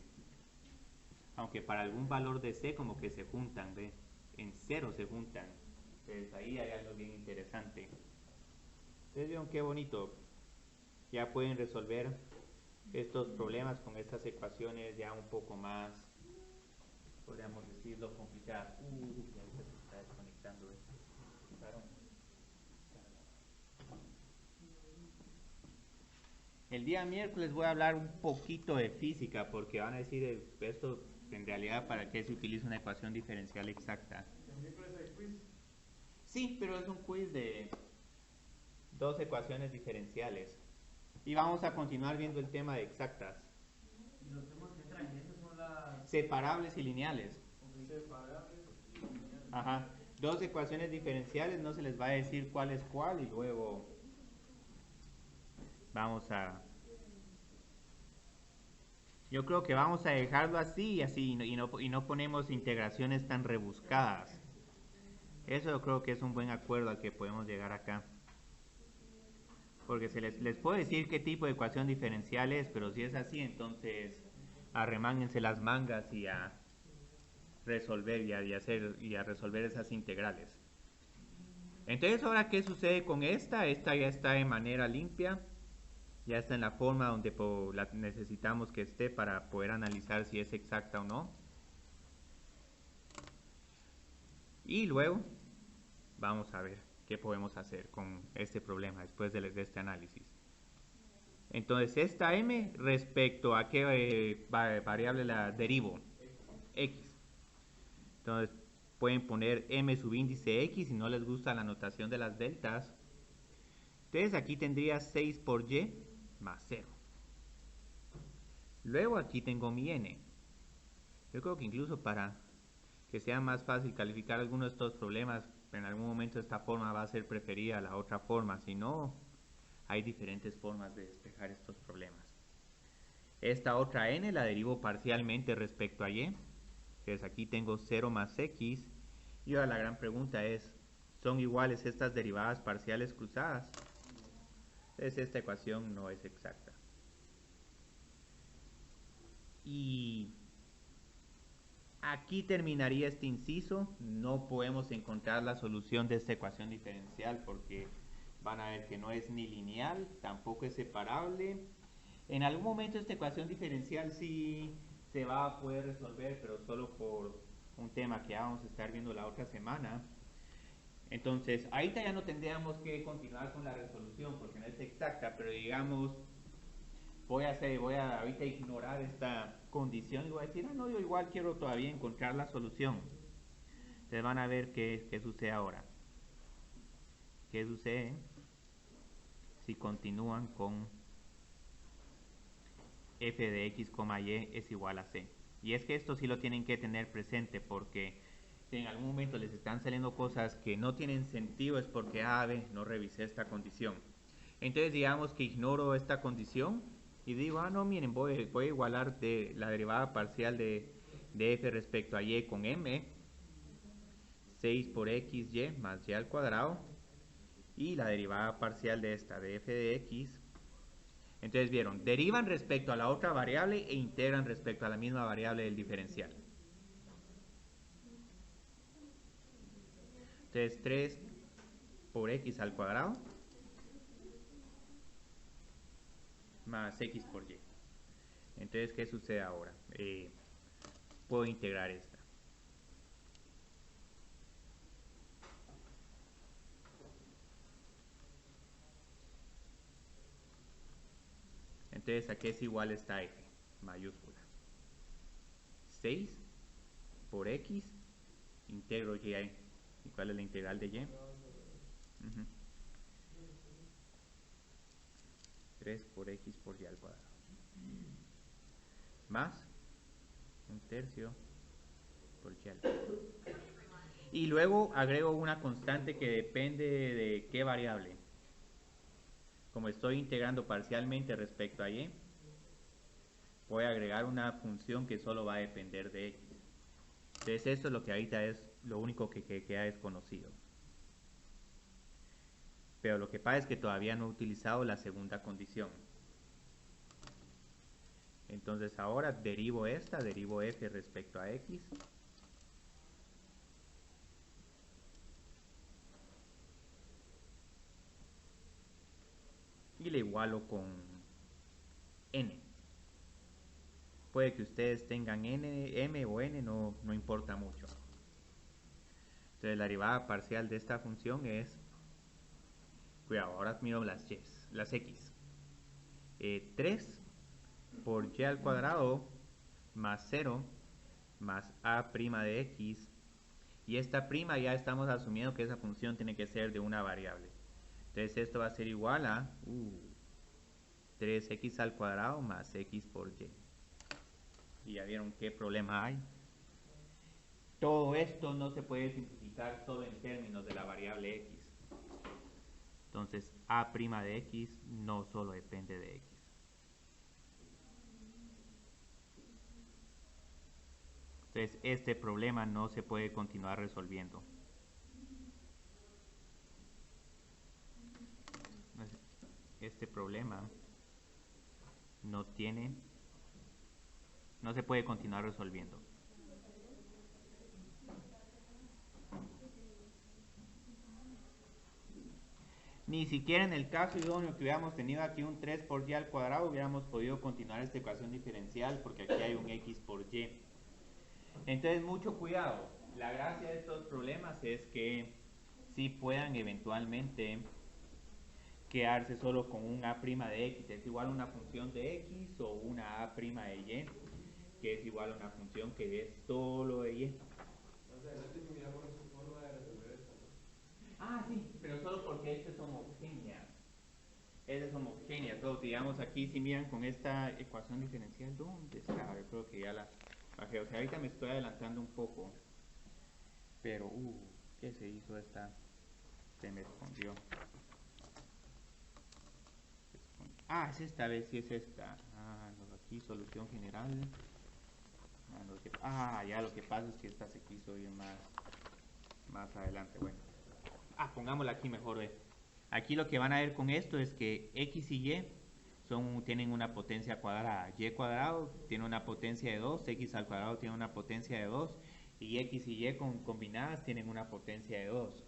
Aunque para algún valor de C como que se juntan, ¿ve? En cero se juntan. Entonces ahí hay algo bien interesante. Entonces vieron qué bonito. Ya pueden resolver estos problemas con estas ecuaciones ya un poco más, podríamos decirlo, complicadas. Ya se está desconectando esto. El día miércoles voy a hablar un poquito de física porque van a decir esto en realidad para qué se utiliza una ecuación diferencial exacta.
¿El miércoles hay quiz?
Sí, pero es un quiz de dos ecuaciones diferenciales. Y vamos a continuar viendo el tema de exactas.
Y los temas que traen, esas son las
Separables y lineales.
Separables y lineales.
Ajá. Dos ecuaciones diferenciales, no se les va a decir cuál es cuál y luego vamos a... Yo creo que vamos a dejarlo así y así y no ponemos integraciones tan rebuscadas. Eso yo creo que es un buen acuerdo al que podemos llegar acá. Porque les puedo decir qué tipo de ecuación diferencial es, pero si es así, entonces arremánguense las mangas y a resolver y a resolver esas integrales. Entonces, ahora, ¿qué sucede con esta? Esta ya está de manera limpia, ya está en la forma donde la necesitamos que esté para poder analizar si es exacta o no. Y luego vamos a ver qué podemos hacer con este problema después de este análisis. Entonces, esta m respecto a qué variable la derivo, x. Entonces, pueden poner m subíndice x si no les gusta la notación de las deltas. Entonces, aquí tendría 6 por y más 0. Luego aquí tengo mi n. Yo creo que incluso para que sea más fácil calificar alguno de estos problemas, en algún momento esta forma va a ser preferida a la otra forma. Si no, hay diferentes formas de despejar estos problemas. Esta otra n la derivo parcialmente respecto a y. Entonces aquí tengo 0 más x. Y ahora la gran pregunta es, ¿son iguales estas derivadas parciales cruzadas? Entonces esta ecuación no es exacta. Y aquí terminaría este inciso. No podemos encontrar la solución de esta ecuación diferencial porque van a ver que no es ni lineal, tampoco es separable. En algún momento esta ecuación diferencial sí se va a poder resolver, pero solo por un tema que vamos a estar viendo la otra semana. Entonces, ahorita ya no tendríamos que continuar con la resolución porque no es exacta, pero digamos, voy a ahorita ignorar esta condición y voy a decir, no, yo igual quiero todavía encontrar la solución. Entonces van a ver qué sucede ahora. ¿Qué sucede si continúan con f de x, y es igual a c? Y es que esto sí lo tienen que tener presente porque si en algún momento les están saliendo cosas que no tienen sentido es porque, no revisé esta condición. Entonces digamos que ignoro esta condición y digo, no, miren, voy a igualar la derivada parcial de f respecto a y con m, 6 por xy más y al cuadrado, y la derivada parcial de esta de f de x. Entonces vieron, derivan respecto a la otra variable e integran respecto a la misma variable del diferencial. Entonces 3 por x al cuadrado más x por y. Entonces, ¿qué sucede ahora? Puedo integrar esta. Entonces, ¿a qué es igual esta f? Mayúscula. 6 por x, integro y. ¿Y cuál es la integral de y? 3 por x por y al cuadrado. Más 1/3 por y al cuadrado. Y luego agrego una constante que depende de qué variable. Como estoy integrando parcialmente respecto a y, voy a agregar una función que solo va a depender de x. Entonces esto es lo que ahorita es lo único que queda desconocido. Pero lo que pasa es que todavía no he utilizado la segunda condición. Entonces ahora derivo f respecto a x. Y le igualo con n. Puede que ustedes tengan n, m o n, no importa mucho. Entonces la derivada parcial de esta función es, cuidado, ahora miro las x. 3 por y al cuadrado más 0 más a' de x. Y esta prima ya estamos asumiendo que esa función tiene que ser de una variable. Entonces esto va a ser igual a 3x al cuadrado más x por y. Y ya vieron qué problema hay. Todo esto no se puede simplificar solo en términos de la variable x. Entonces a' de x no solo depende de x. Entonces este problema no se puede continuar resolviendo. Este problema no se puede continuar resolviendo. Ni siquiera en el caso idóneo que hubiéramos tenido aquí un 3 por y al cuadrado hubiéramos podido continuar esta ecuación diferencial porque aquí hay un x por y. Entonces mucho cuidado. La gracia de estos problemas es que sí puedan eventualmente quedarse solo con un a' de x es igual a una función de x o una a' de y que es igual a una función que es solo de y.
O sea, no te miramos su forma de resolver esto, ¿no?
Ah, sí, pero solo porque esta es homogénea. Esta es homogénea. Todos, digamos, aquí si miran con esta ecuación diferencial, ¿dónde está? Yo creo que ya la bajé. O sea, ahorita me estoy adelantando un poco. Pero, ¿qué se hizo esta? Se me escondió. Ah, es esta vez, sí es esta. Ah, no, aquí solución general. Ya lo que pasa es que esta se quiso ir más adelante. Bueno. Pongámosla aquí mejor. Aquí lo que van a ver con esto es que x y y tienen una potencia cuadrada. Y cuadrado tiene una potencia de 2, x al cuadrado tiene una potencia de 2 y x y y combinadas tienen una potencia de 2.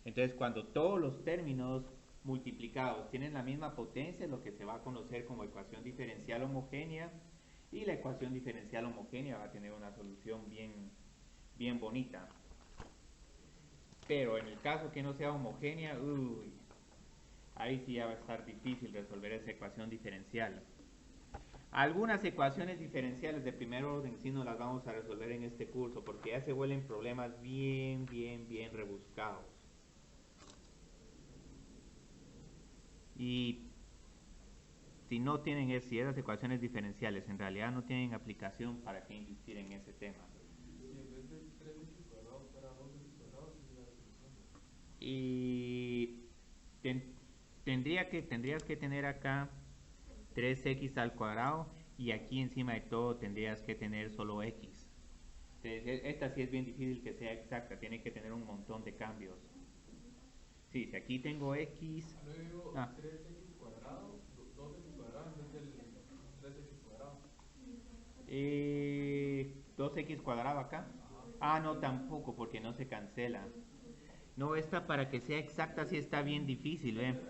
Entonces cuando todos los términos multiplicados tienen la misma potencia, es lo que se va a conocer como ecuación diferencial homogénea, y la ecuación diferencial homogénea va a tener una solución bien bonita. Pero en el caso que no sea homogénea, ahí sí ya va a estar difícil resolver esa ecuación diferencial. Algunas ecuaciones diferenciales de primer orden sí no las vamos a resolver en este curso porque ya se vuelven problemas bien rebuscados. Y si esas ecuaciones diferenciales en realidad no tienen aplicación, ¿para qué insistir en ese tema?
Si en vez de 3x cuadrado fuera 2x cuadrado, sería la solución.
Y tendrías que tener acá 3x al cuadrado y aquí encima de todo tendrías que tener solo x. Entonces, esta sí es bien difícil que sea exacta, tiene que tener un montón de cambios. Sí, si aquí tengo x...
No, yo digo 3x cuadrado, 2x cuadrado en vez del 3x cuadrado.
2x cuadrado acá. No, tampoco, porque no se cancela. No, esta para que sea exacta sí está bien difícil, ¿eh?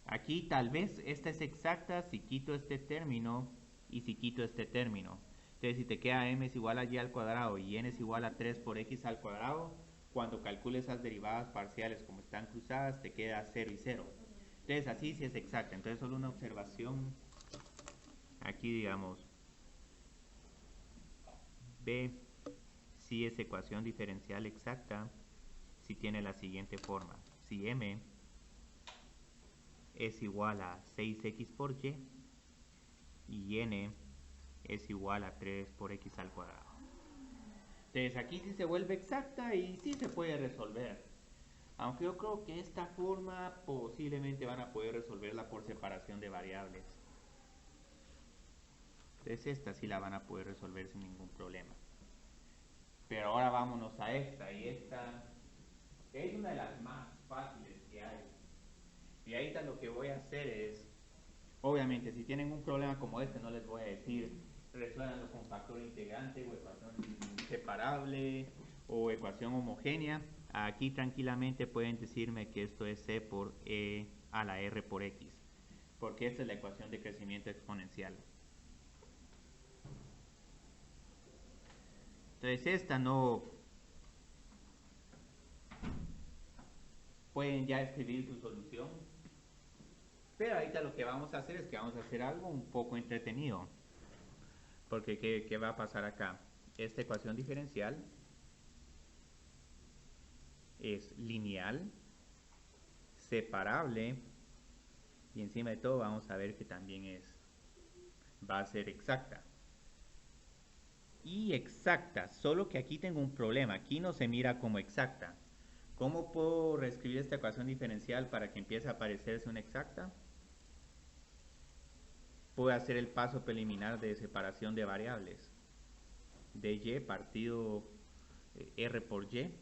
Aquí tal vez esta es exacta si quito este término y si quito este término. Entonces si te queda m es igual a y al cuadrado y n es igual a 3 por x al cuadrado, cuando calcules esas derivadas parciales como están cruzadas te queda 0 y 0. Entonces así sí es exacta. Entonces solo una observación. Aquí digamos B si es ecuación diferencial exacta si tiene la siguiente forma. Si m es igual a 6x por y n es igual a 3 por x al cuadrado. Entonces aquí sí se vuelve exacta y sí se puede resolver. Aunque yo creo que esta forma posiblemente van a poder resolverla por separación de variables. Entonces esta sí la van a poder resolver sin ningún problema. Pero ahora vámonos a esta, y esta es una de las más fáciles que hay. Y ahorita lo que voy a hacer es, obviamente si tienen un problema como este no les voy a decir resuélvanlo con factor integrante o ecuación separable o ecuación homogénea. Aquí tranquilamente pueden decirme que esto es c por e a la r por x, porque esta es la ecuación de crecimiento exponencial. Entonces esta no pueden ya escribir su solución, pero ahorita lo que vamos a hacer es que vamos a hacer algo un poco entretenido, porque ¿qué va a pasar acá? Esta ecuación diferencial es lineal, separable, y encima de todo vamos a ver que también va a ser exacta. Y exacta, solo que aquí tengo un problema, aquí no se mira como exacta. ¿Cómo puedo reescribir esta ecuación diferencial para que empiece a parecerse una exacta? Puedo hacer el paso preliminar de separación de variables. dy partido r por y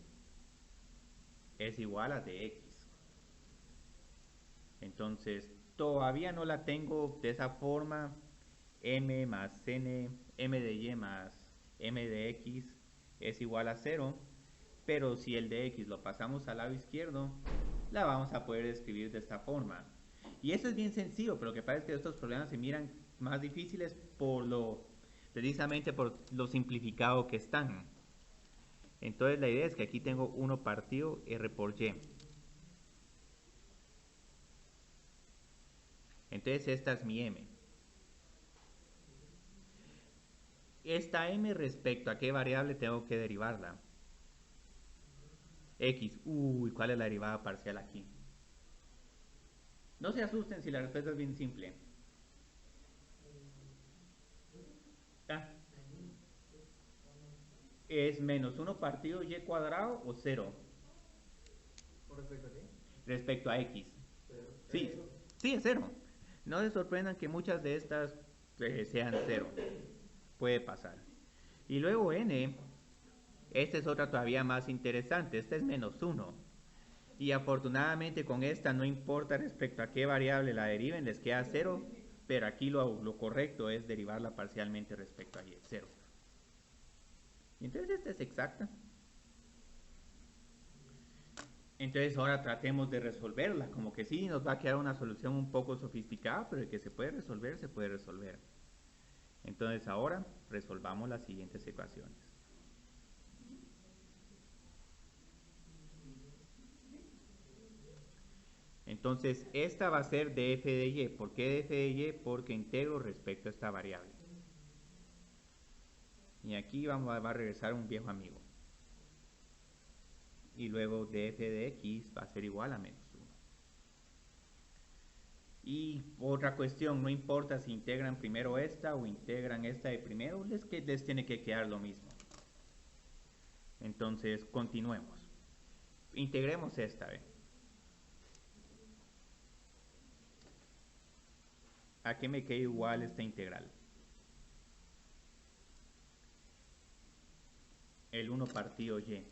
es igual a dx. Entonces, todavía no la tengo de esa forma. M más n, m de y más m de x es igual a 0. Pero si el de x lo pasamos al lado izquierdo, la vamos a poder escribir de esta forma. Y eso es bien sencillo, pero lo que pasa es que estos problemas se miran más difíciles precisamente por lo simplificado que están. Entonces la idea es que aquí tengo 1 partido r por y. Entonces esta es mi m. Esta m respecto a qué variable tengo que derivarla. X. Uy, ¿cuál es la derivada parcial aquí? No se asusten si la respuesta es bien simple. Ah, es menos 1 partido y cuadrado o 0.
¿Con respecto a qué?
Respecto a x.
Cero.
Sí, sí, es 0. No se sorprendan que muchas de estas sean 0. Puede pasar. Y luego n, esta es otra todavía más interesante. Esta es menos 1. Y afortunadamente con esta no importa respecto a qué variable la deriven, les queda 0. Pero aquí lo correcto es derivarla parcialmente respecto a y, 0. Y entonces esta es exacta. Entonces ahora tratemos de resolverla, como que sí nos va a quedar una solución un poco sofisticada, pero el que se puede resolver, se puede resolver. Entonces ahora resolvamos las siguientes ecuaciones. Entonces esta va a ser df de y. ¿Por qué df de y? Porque integro respecto a esta variable. Y aquí va a regresar un viejo amigo. Y luego df de x va a ser igual a menos 1. Y otra cuestión, no importa si integran primero esta o integran esta de primero, les tiene que quedar lo mismo. Entonces, continuemos. Integremos esta vez. ¿A qué me queda igual esta integral? El 1 partido y.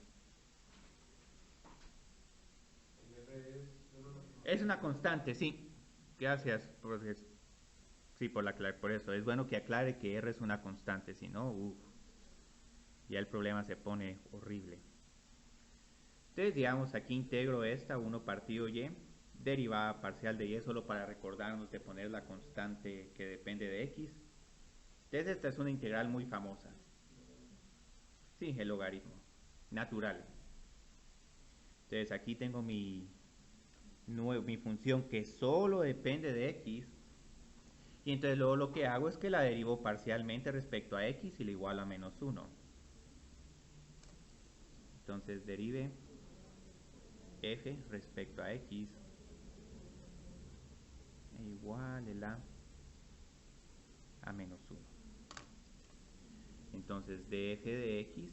Es una constante, sí. Gracias por eso. Es bueno que aclare que R es una constante, si no, ya el problema se pone horrible. Entonces, digamos, aquí integro esta, 1 partido y, derivada parcial de y, solo para recordarnos de poner la constante que depende de x. Entonces, esta es una integral muy famosa. Sí, el logaritmo natural. Entonces, aquí tengo mi función que solo depende de x. Y entonces luego lo que hago es que la derivo parcialmente respecto a x y la igualo a menos 1. Entonces derive f respecto a x e igual a menos 1. Entonces df de x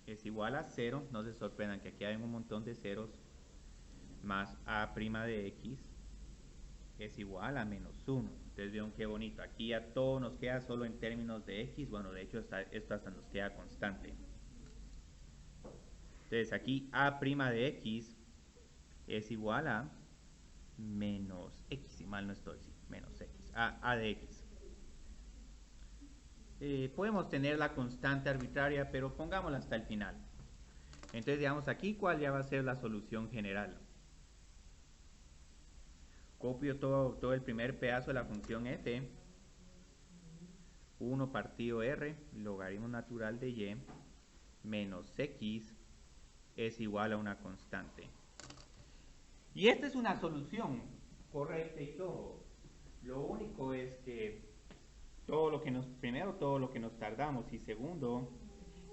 es igual a 0, no se sorprendan que aquí hay un montón de ceros, más a' de x es igual a menos 1. Entonces vieron qué bonito, aquí ya todo nos queda solo en términos de x, bueno, de hecho esto hasta nos queda constante. Entonces aquí a' de x es igual a menos x, si mal no estoy, sí, menos x, a de x. Podemos tener la constante arbitraria, pero pongámosla hasta el final. Entonces digamos aquí cuál ya va a ser la solución general. Copio todo el primer pedazo de la función f, 1 partido r, logaritmo natural de y, menos x es igual a una constante. Y esta es una solución correcta y todo. Lo único es que primero todo lo que nos tardamos, y segundo,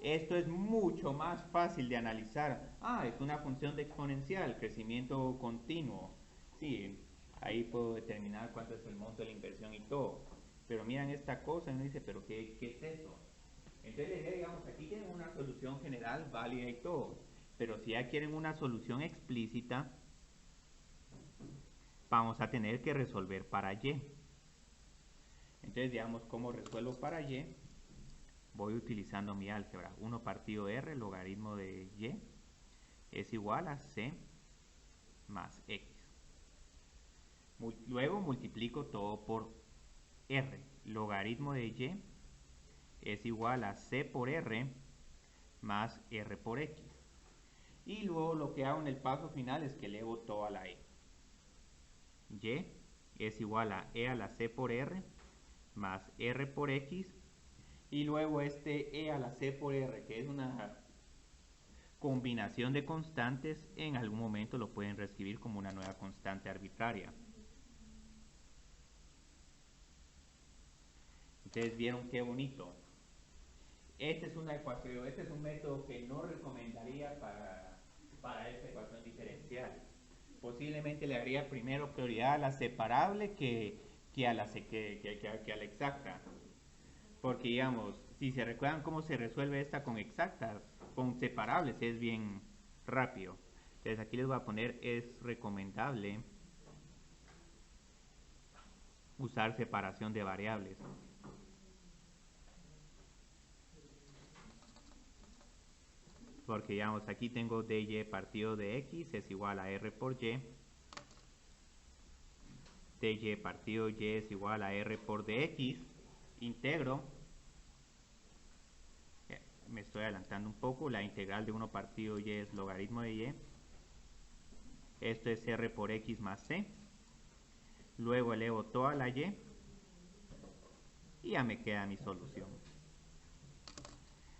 esto es mucho más fácil de analizar. Es una función de exponencial, crecimiento continuo. Sí, ahí puedo determinar cuánto es el monto de la inversión y todo. Pero miran esta cosa y uno dice, ¿pero qué es eso? Entonces, digamos, aquí tienen una solución general, válida y todo. Pero si ya quieren una solución explícita, vamos a tener que resolver para y. Entonces, digamos, ¿cómo resuelvo para y? Voy utilizando mi álgebra. 1 partido r, logaritmo de y, es igual a c más x. Luego multiplico todo por r. Logaritmo de y es igual a c por r más r por x. Y luego lo que hago en el paso final es que elevo todo a la e. Y es igual a e a la c por r más r por x. Y luego este e a la c por r, que es una combinación de constantes, en algún momento lo pueden reescribir como una nueva constante arbitraria. Ustedes vieron qué bonito. Esta es una ecuación, este es un método que no recomendaría para esta ecuación diferencial. Posiblemente le daría primero prioridad a la separable que a la exacta. Porque digamos, si se recuerdan cómo se resuelve esta con exactas, con separables, es bien rápido. Entonces aquí les voy a poner, es recomendable usar separación de variables. Porque digamos, aquí tengo dy partido de x es igual a r por y. dy partido y es igual a r por dx. Integro. Me estoy adelantando un poco. La integral de 1 partido y es logaritmo de y. Esto es r por x más c. Luego elevo toda la y. Y ya me queda mi solución.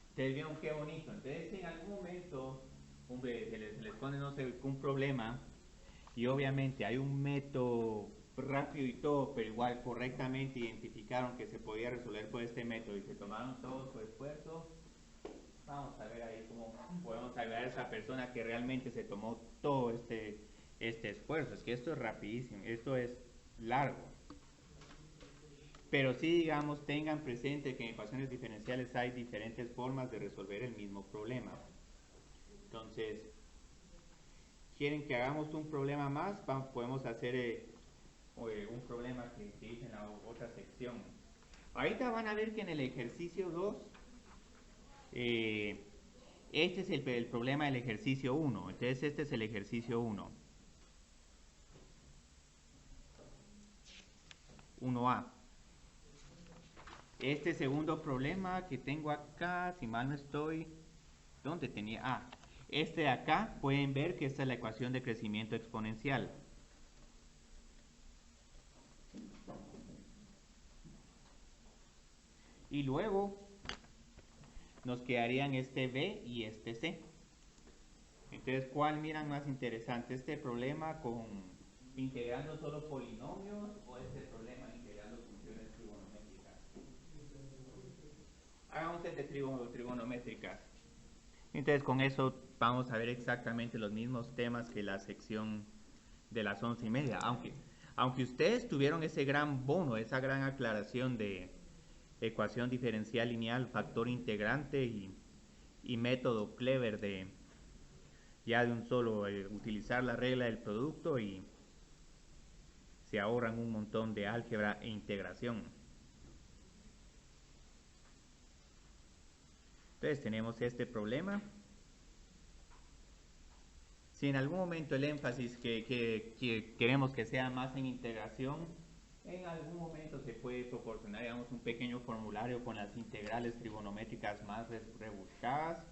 Ustedes vieron qué bonito. Entonces, en algún momento, se les pone, no sé, un problema, y obviamente hay un método rápido y todo, pero igual correctamente identificaron que se podía resolver por este método y se tomaron todo su esfuerzo. Vamos a ver ahí cómo podemos ayudar a esa persona que realmente se tomó todo este esfuerzo. Es que esto es rapidísimo, esto es largo. Pero sí, digamos, tengan presente que en ecuaciones diferenciales hay diferentes formas de resolver el mismo problema. Entonces, ¿quieren que hagamos un problema más? Podemos hacer un problema que hice en la otra sección. Ahorita van a ver que en el ejercicio 2, este es el problema del ejercicio 1. Entonces, este es el ejercicio 1. 1A. Este segundo problema que tengo acá, si mal no estoy, ¿dónde tenía? Este de acá, pueden ver que esta es la ecuación de crecimiento exponencial. Y luego nos quedarían este B y este C. Entonces, ¿cuál miran más interesante? ¿Este problema con integrando solo polinomios o este problema integrando funciones trigonométricas? Hagamos el de trigonométricas. Entonces, con eso vamos a ver exactamente los mismos temas que la sección de las 11:30. Aunque ustedes tuvieron ese gran bono, esa gran aclaración de ecuación diferencial lineal, factor integrante y método clever de ya de un solo utilizar la regla del producto y se ahorran un montón de álgebra e integración. Entonces tenemos este problema. Si en algún momento el énfasis que queremos que sea más en integración, en algún momento se puede proporcionar, digamos, un pequeño formulario con las integrales trigonométricas más rebuscadas.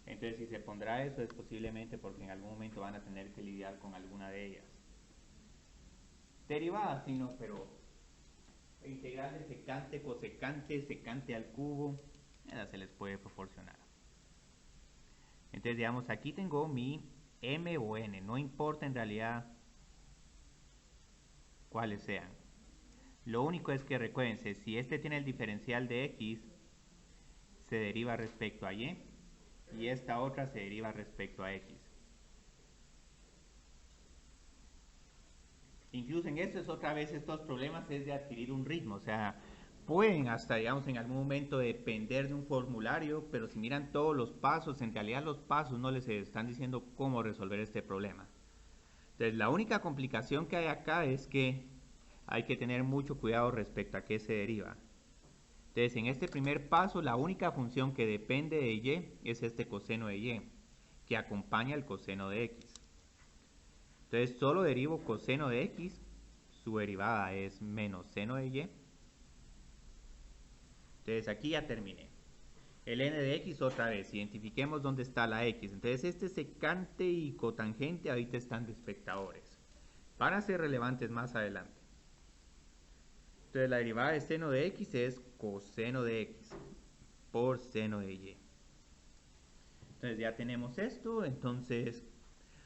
Entonces, si se pondrá eso, es posiblemente porque en algún momento van a tener que lidiar con alguna de ellas. Derivadas, sí, no, pero integral de secante, cosecante, secante al cubo, esas se les puede proporcionar. Entonces, digamos, aquí tengo mi m o n, no importa en realidad cuáles sean. Lo único es que recuérdense, si este tiene el diferencial de x, se deriva respecto a y, y esta otra se deriva respecto a x. Incluso en esto es otra vez estos problemas es de adquirir un ritmo, o sea, pueden hasta, digamos, en algún momento depender de un formulario, pero si miran todos los pasos, en realidad los pasos no les están diciendo cómo resolver este problema. Entonces, la única complicación que hay acá es que hay que tener mucho cuidado respecto a qué se deriva. Entonces, en este primer paso, la única función que depende de y es este coseno de y, que acompaña el coseno de x. Entonces, solo derivo coseno de x, su derivada es menos seno de y. Entonces, aquí ya terminé. El n de x otra vez, identifiquemos dónde está la x. Entonces, este secante y cotangente ahorita están de espectadores. Van a ser relevantes más adelante. Entonces, la derivada de seno de x es coseno de x por seno de y. Entonces, ya tenemos esto. Entonces,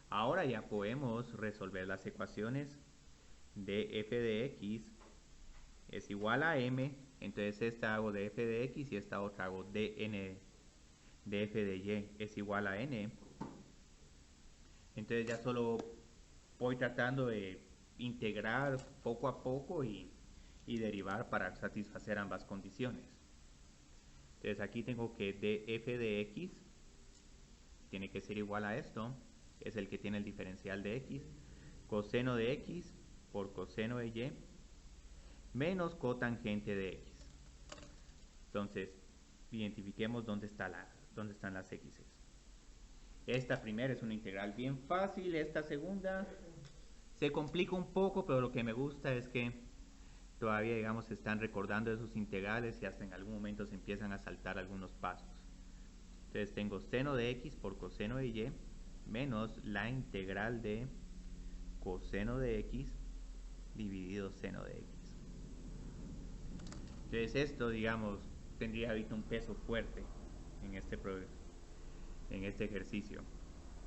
ahora ya podemos resolver las ecuaciones de f de x es igual a m. Entonces, esta hago de f de x y esta otra hago de n de f de y es igual a n. Entonces, ya solo voy tratando de integrar poco a poco y derivar para satisfacer ambas condiciones. Entonces aquí tengo que df de x tiene que ser igual a esto, es el que tiene el diferencial de x, coseno de x por coseno de y menos cotangente de x. Entonces, identifiquemos dónde están las x's. Esta primera es una integral bien fácil, esta segunda se complica un poco, pero lo que me gusta es que todavía, digamos, se están recordando esos integrales y hasta en algún momento se empiezan a saltar algunos pasos. Entonces tengo seno de x por coseno de y menos la integral de coseno de x dividido seno de x. Entonces esto, digamos, tendría ahorita un peso fuerte en este ejercicio.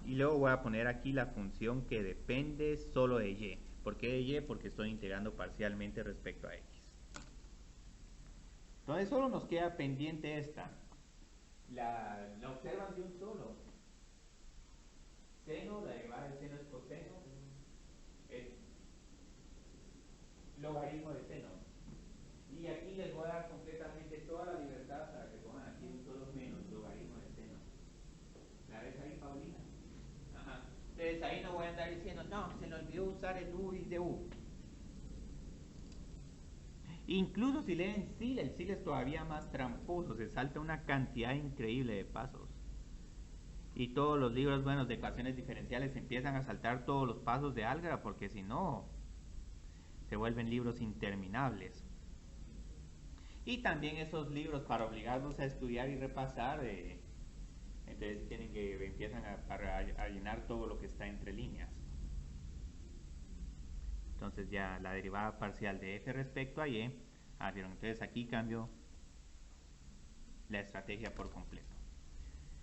Y luego voy a poner aquí la función que depende solo de y. ¿Por qué de y? Porque estoy integrando parcialmente respecto a x. Entonces solo nos queda pendiente esta. La observan de un solo. Seno, la derivada de seno es coseno, es logaritmo de seno. Y aquí les voy a dar completamente toda la libertad para que pongan aquí un solo menos logaritmo de seno. ¿La ves ahí, Paulina? Ajá. Entonces ahí no voy a andar diciendo, no, se me olvidó usar el u y de u. Incluso si leen SIL, el SIL es todavía más tramposo, se salta una cantidad increíble de pasos. Y todos los libros buenos de ecuaciones diferenciales empiezan a saltar todos los pasos de álgebra, porque si no, se vuelven libros interminables. Y también esos libros para obligarnos a estudiar y repasar, entonces empiezan a llenar todo lo que está entre líneas. Entonces ya la derivada parcial de f respecto a y, vieron, entonces aquí cambio la estrategia por completo.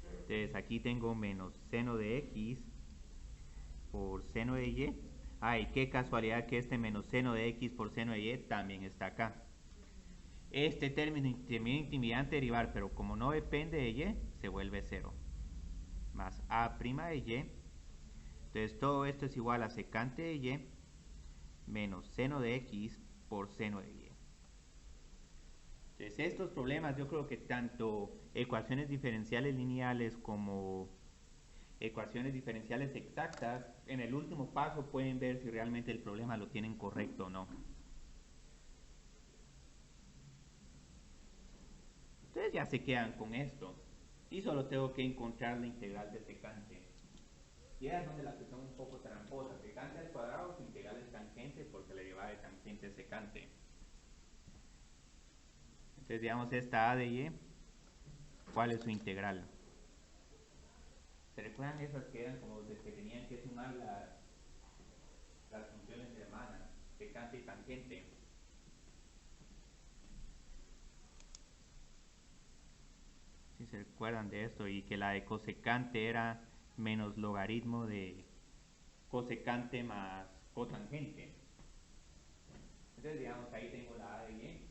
Entonces aquí tengo menos seno de x por seno de y. Ay, qué casualidad que este menos seno de x por seno de y también está acá. Este término también intimidante derivar, pero como no depende de y, se vuelve 0. Más a' de y. Entonces todo esto es igual a secante de y menos seno de x por seno de y. Entonces Entonces, estos problemas yo creo que tanto ecuaciones diferenciales lineales como ecuaciones diferenciales exactas, en el último paso pueden ver si realmente el problema lo tienen correcto o no. Entonces ya se quedan con esto. Y solo tengo que encontrar la integral de secante. Y es donde las que son un poco tramposas. Secante al cuadrado, su integral es tangente, porque la derivada de tangente es secante. Entonces digamos esta a de y, ¿cuál es su integral? ¿Se recuerdan esas que eran como que tenían que sumar las funciones hermanas, secante y tangente? Si se recuerdan de esto, y que la de cosecante era menos logaritmo de cosecante más cotangente. Entonces digamos ahí tengo la a de y.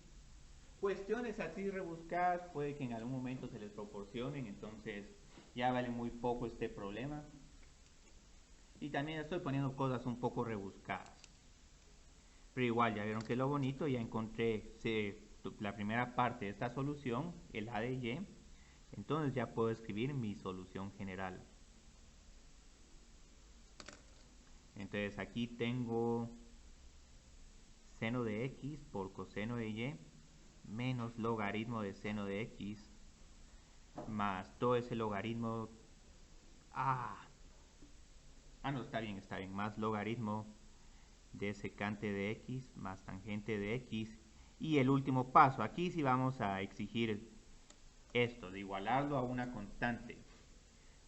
Cuestiones así rebuscadas puede que en algún momento se les proporcionen, entonces ya vale muy poco este problema. Y también estoy poniendo cosas un poco rebuscadas. Pero igual, ya vieron que es lo bonito, ya encontré la primera parte de esta solución, el a de y. Entonces ya puedo escribir mi solución general. Entonces aquí tengo seno de x por coseno de y menos logaritmo de seno de x más todo ese logaritmo. No, está bien, más logaritmo de secante de x más tangente de x. Y el último paso, aquí sí vamos a exigir esto, de igualarlo a una constante.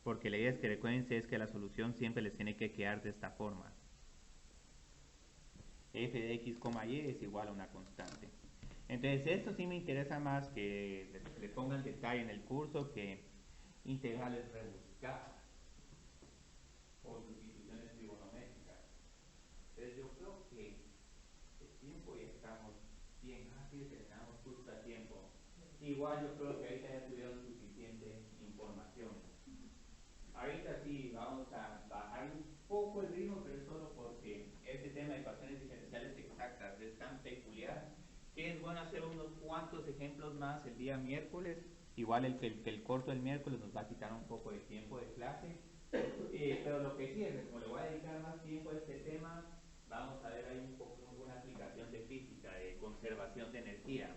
Porque la idea es que recuerden es que la solución siempre les tiene que quedar de esta forma. F de x, y es igual a una constante. Entonces esto sí me interesa más que le pongan detalle en el curso que integrales rebuscadas o sustituciones trigonométricas. Entonces yo creo que el tiempo ya estamos bien rápido, terminamos justo a tiempo. Igual yo creo que ahorita ya tuvieron suficiente información. Ahorita sí vamos a bajar un poco el ritmo, pero es solo porque este tema de ecuaciones diferenciales exactas es tan peculiar que es bueno hacer unos cuantos ejemplos más el día miércoles. Igual el corto del miércoles nos va a quitar un poco de tiempo de clase. Pero lo que sí es que como le voy a dedicar más tiempo a este tema, vamos a ver ahí un poco una aplicación de física, de conservación de energía.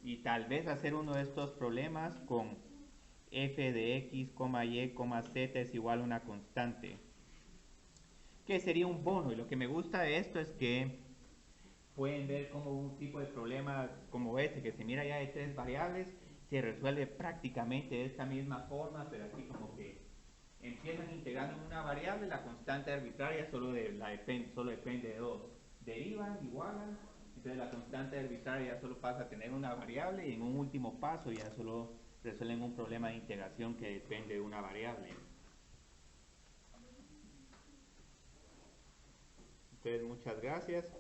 Y tal vez hacer uno de estos problemas con f de x, y, z es igual a una constante, que sería un bono. Y lo que me gusta de esto es que pueden ver como un tipo de problema como este, que se mira ya de 3 variables, se resuelve prácticamente de esta misma forma, pero así como que empiezan integrando en una variable, la constante arbitraria solo depende de 2. Derivan, igualan, entonces la constante arbitraria ya solo pasa a tener una variable y en un último paso ya solo resuelven un problema de integración que depende de una variable. Entonces muchas gracias.